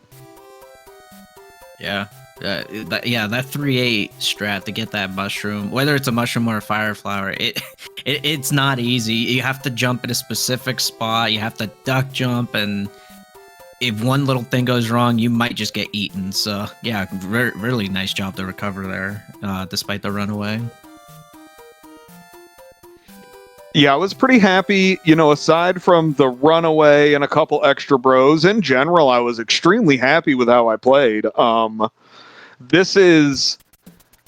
Yeah. That 3-8 strat to get that mushroom, whether it's a mushroom or a fire flower, it's not easy. You have to jump in a specific spot. You have to duck jump, and if one little thing goes wrong, you might just get eaten. So yeah, really nice job to recover there, despite the runaway. Yeah, I was pretty happy, aside from the runaway and a couple extra bros. In general, I was extremely happy with how I played. This is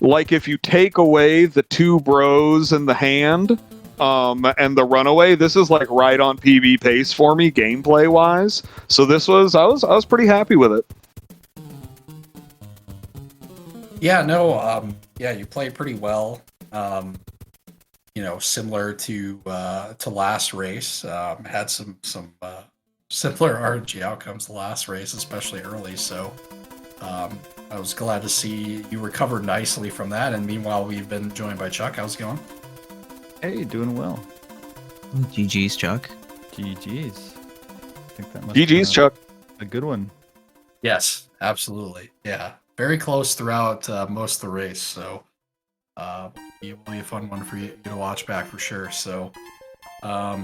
like if you take away the two bros and the hand and the runaway, this is like right on PB pace for me gameplay wise. So I was pretty happy with it. Yeah, no, you played pretty well. Similar to last race, had some similar RNG outcomes the last race, especially early. So I was glad to see you recovered nicely from that. And meanwhile, we've been joined by Chuck. How's it going? Hey, doing well. GG's, Chuck. GG's. I think that must GG's, Chuck. A good one. Yes, absolutely. Yeah, very close throughout most of the race. So it will be a fun one for you to watch back for sure. So, how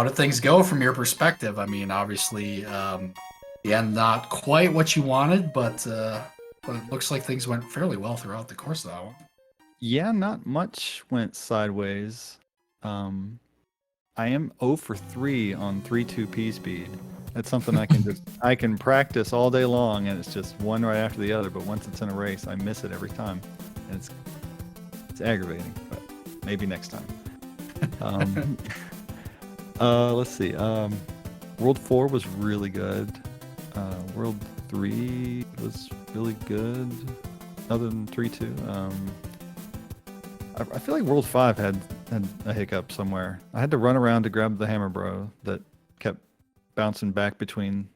did things go from your perspective? I mean, obviously, the end not quite what you wanted, but it looks like things went fairly well throughout the course of that one. Yeah, not much went sideways. I am 0 for 3 on 3-2 speed. That's something I can practice all day long, and it's just one right after the other. But once it's in a race, I miss it every time, and it's aggravating. But maybe next time. Let's see. World 4 was really good. World 3 was really good. other than 3-2. I feel like World 5 had a hiccup somewhere. I had to run around to grab the hammer bro that kept bouncing back between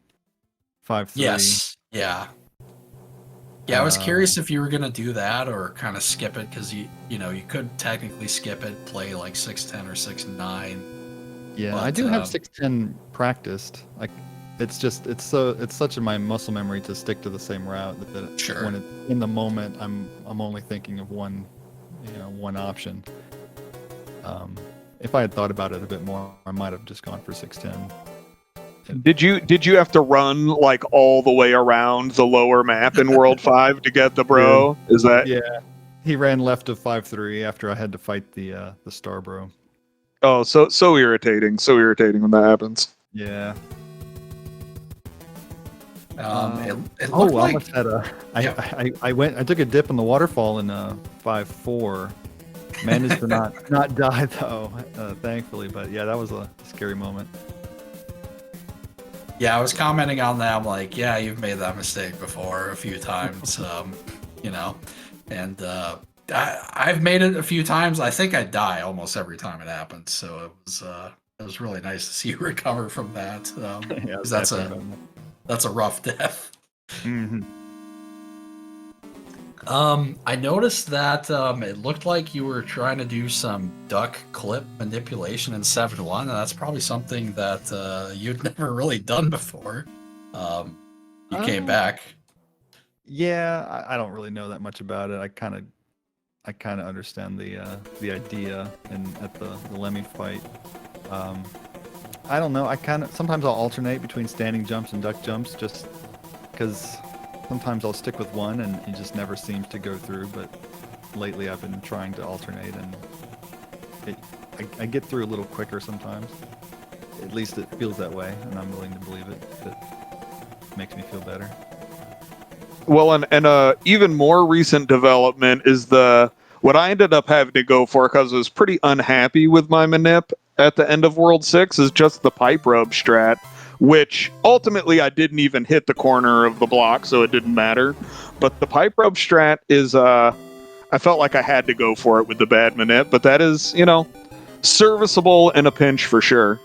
5-3. Yes. Yeah. Yeah, I was curious if you were gonna do that or kind of skip it, because you could technically skip it, play like 6-10 or 6-9. Yeah, but, I do have 6-10 practiced. Like, it's such in my muscle memory to stick to the same route that Sure. when in the moment I'm only thinking of one option. If I had thought about it a bit more, I might have just gone for 6-10. Did you have to run like all the way around the lower map in World 5 to get the bro? Is that? Yeah, he ran left of 5-3 after I had to fight the star bro. Oh, so irritating. So irritating when that happens. Yeah. It Oh, looked I like almost had Yeah. I took a dip in the waterfall in 5-4. Managed to not die though, thankfully. But yeah, that was a scary moment. Yeah, I was commenting on that. I'm like, yeah, you've made that mistake before a few times, and I've made it a few times. I think I die almost every time it happens. So it was really nice to see you recover from that. Yeah, 'Cause that's a rough death. Mm-hmm. I noticed that it looked like you were trying to do some duck clip manipulation in 7-1, and that's probably something that you'd never really done before. You came back. Yeah, I don't really know that much about it. I kind of understand the idea at the Lemmy fight. I don't know. Sometimes I'll alternate between standing jumps and duck jumps, just because sometimes I'll stick with one and it just never seems to go through. But lately I've been trying to alternate, and I get through a little quicker sometimes. At least it feels that way, and I'm willing to believe it. It makes me feel better. Well, and even more recent development is what I ended up having to go for, because I was pretty unhappy with my manip at the end of World 6, is just the pipe rub strat, which ultimately I didn't even hit the corner of the block, so it didn't matter. But the pipe rub strat is, I felt like I had to go for it with the bad manip, but that is, serviceable in a pinch for sure.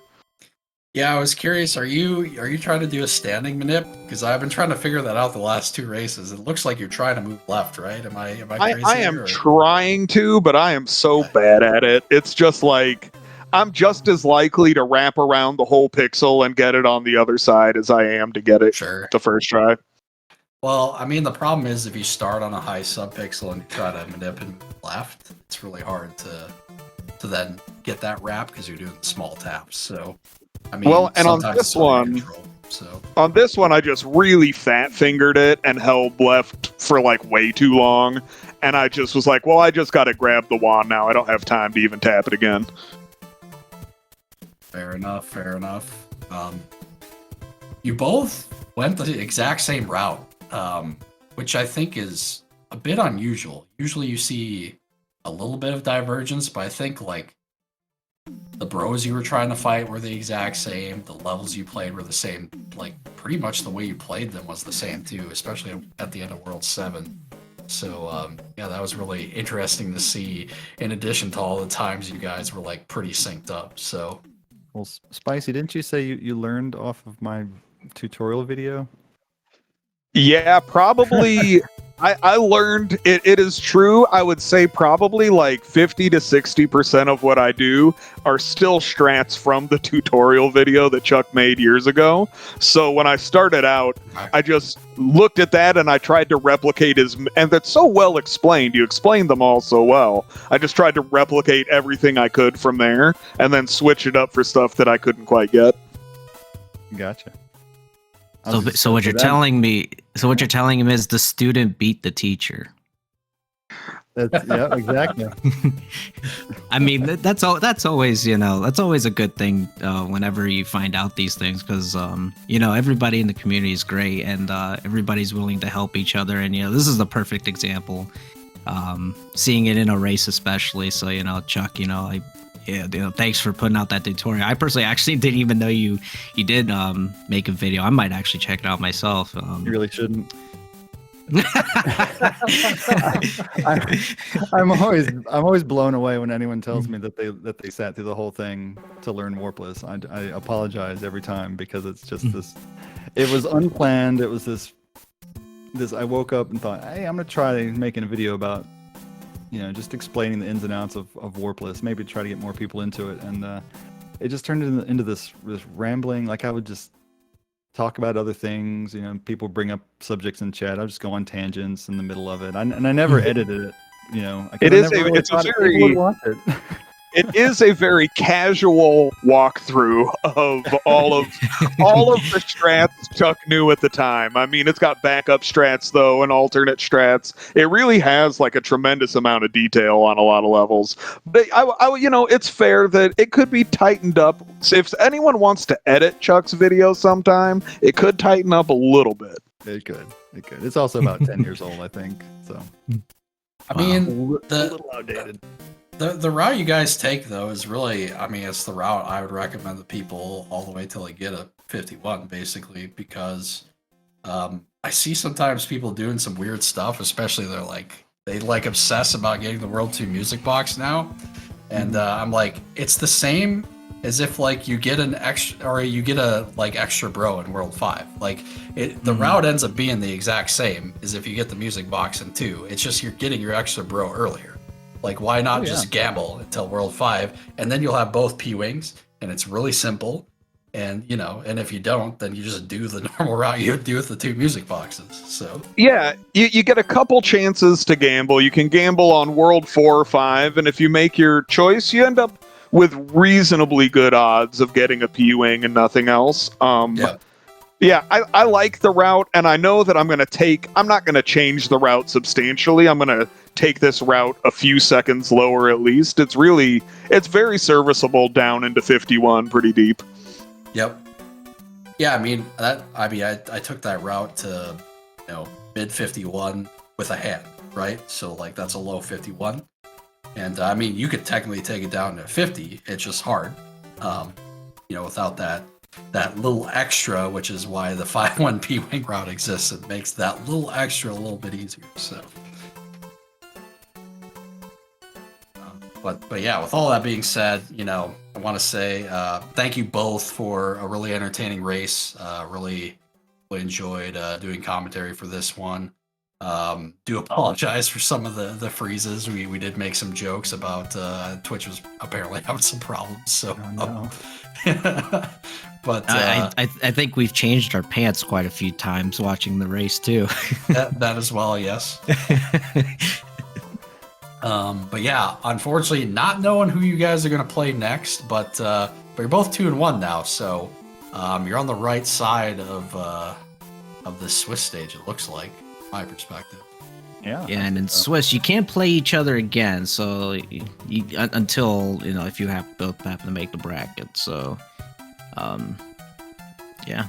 Yeah, I was curious. Are you trying to do a standing manip? Because I've been trying to figure that out the last 2 races. It looks like you're trying to move left, right? Am I crazy? I am trying to, but I am so bad at it. It's just like I'm just as likely to wrap around the whole pixel and get it on the other side as I am to get it the first try. Well, I mean, the problem is if you start on a high subpixel and try to manip and move left, it's really hard to then get that wrap because you're doing small taps. So, I mean, well, and on sometimes this it's hard to one, control, so. On this one, I just really fat fingered it and held left for like way too long, and I just was like, well, I just got to grab the wand now. I don't have time to even tap it again. Fair enough. You both went the exact same route, which I think is a bit unusual. Usually you see a little bit of divergence, but I think like the bros you were trying to fight were the exact same. The levels you played were the same. Like pretty much the way you played them was the same too, especially at the end of World 7. So yeah, that was really interesting to see, in addition to all the times you guys were like pretty synced up. So, well, Spicy, didn't you say you learned off of my tutorial video? Yeah, probably. I learned it is true. I would say probably like 50 to 60% of what I do are still strats from the tutorial video that Chuck made years ago. So when I started out, I just looked at that and I tried to replicate and that's so well explained. You explained them all so well. I just tried to replicate everything I could from there and then switch it up for stuff that I couldn't quite get. Gotcha. So what you're telling me him is the student beat the teacher. Yeah, exactly. I mean, that's always a good thing whenever you find out these things, because everybody in the community is great and everybody's willing to help each other, and this is the perfect example. Seeing it in a race especially. So Chuck, thanks for putting out that tutorial. I personally actually didn't even know you did make a video. I might actually check it out myself. You really shouldn't. I'm always blown away when anyone tells me that they sat through the whole thing to learn Warpless. I apologize every time because it's just this. It was unplanned. It was this. I woke up and thought, hey, I'm gonna try making a video about, just explaining the ins and outs of Warpless. Maybe try to get more people into it, and it just turned into this rambling. Like I would just talk about other things. People bring up subjects in chat. I'll just go on tangents in the middle of it. And I never edited it. It is a very casual walkthrough of all of the strats Chuck knew at the time. I mean, it's got backup strats though and alternate strats. It really has like a tremendous amount of detail on a lot of levels. But it's fair that it could be tightened up. So if anyone wants to edit Chuck's video sometime, it could tighten up a little bit. It could. It's also about 10 years old, I think. So, I mean, a little outdated. The route you guys take, though, is really, it's the route I would recommend that people all the way till they get a 51, basically, because I see sometimes people doing some weird stuff, especially they obsess about getting the World 2 music box now. And I'm like, it's the same as if you get an extra, or you get a extra bro in World 5. The route ends up being the exact same as if you get the music box in 2. It's just you're getting your extra bro earlier. Why not just gamble until World 5, and then you'll have both P-Wings, and it's really simple. And, and if you don't, then you just do the normal route you would do with the 2 music boxes. So yeah, you get a couple chances to gamble. You can gamble on World 4 or 5, and if you make your choice, you end up with reasonably good odds of getting a P-Wing and nothing else. Yeah, I like the route, and I know that I'm not going to change the route substantially. I'm going to take this route a few seconds lower at least. It's very serviceable down into 51 pretty deep. Yep. Yeah, I took that route to, mid 51 with a hand, right? So that's a low 51. And you could technically take it down to 50. It's just hard. Without that little extra, which is why the 5-1 P-Wing route exists. It makes that little extra a little bit easier. So, but yeah, with all that being said, I want to say thank you both for a really entertaining race. Really enjoyed doing commentary for this one. Do apologize for some of the freezes. We did make some jokes about Twitch was apparently having some problems. So. Oh, no. But I think we've changed our pants quite a few times watching the race too. that as well, yes. But yeah, unfortunately, not knowing who you guys are going to play next, but you're both 2-1 now, so you're on the right side of the Swiss stage. It looks like, my perspective. Yeah. Yeah, and in Swiss, you can't play each other again. So until if you both happen to make the bracket. So. Yeah,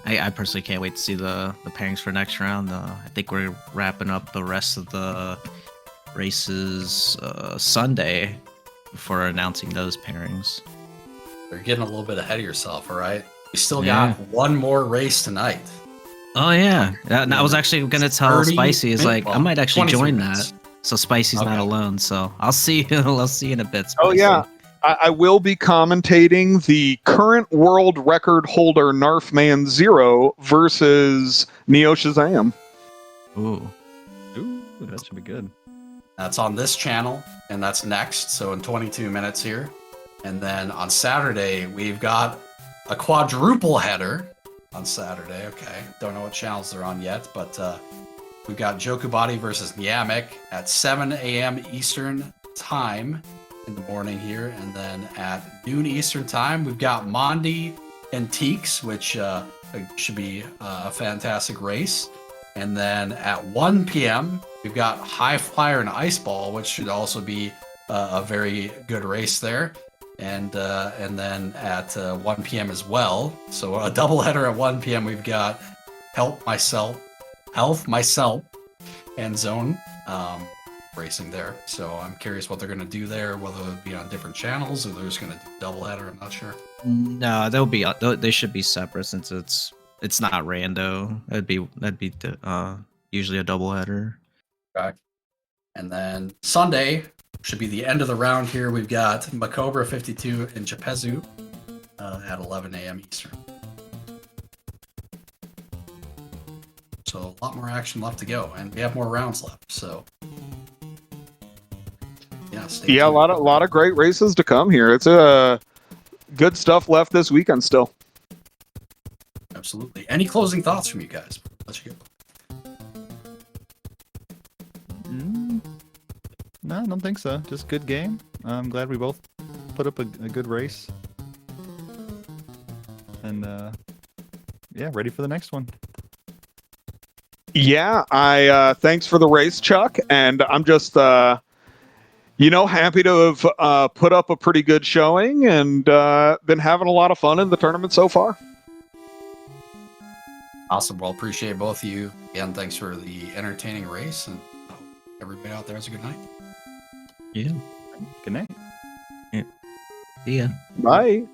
I personally can't wait to see the pairings for next round. I think we're wrapping up the rest of the races Sunday before announcing those pairings. You're getting a little bit ahead of yourself, all right? We still got one more race tonight. Oh yeah, I was actually gonna tell Spicy I might actually join minutes. that, so Spicy's not alone. So I'll see you. I'll see you in a bit. Spicy. Oh yeah. I will be commentating the current world record holder Narfman 0 versus Neo Shazam. Ooh, that should be good. That's on this channel, and that's next, so in 22 minutes here. And then on Saturday, we've got a quadruple header on Saturday. Okay, don't know what channels they're on yet, but we've got Jokubati versus Niamic at 7 a.m. Eastern time in the morning here, and then at noon Eastern time we've got Mondi and Teeks, which should be a fantastic race. And then at 1 p.m. we've got High Flyer and Ice Ball, which should also be a very good race there. And then at 1 p.m. as well, so a doubleheader at 1 p.m. we've got Health Myself and Zone racing there. So I'm curious what they're going to do there, whether it be on different channels or they're just going to do doubleheader. I'm not sure. No, they should be separate since it's it's not rando. That'd be usually a doubleheader. Okay. And then Sunday should be the end of the round here. We've got Macobra 52 and Jepezu at 11 a.m. Eastern. So a lot more action left to go, and we have more rounds left. So yeah, stay Yeah, a tuned. lot of great races to come here. It's good stuff left this weekend still. Absolutely. Any closing thoughts from you guys? Let you go. No, I don't think so. Just good game. I'm glad we both put up a good race. And yeah, ready for the next one. Yeah, I thanks for the race, Chuck, and I'm just happy to have put up a pretty good showing and been having a lot of fun in the tournament so far. Awesome. Well, appreciate both of you. Again, thanks for the entertaining race, and I hope everybody out there has a good night. Yeah. Good night. See ya. Bye.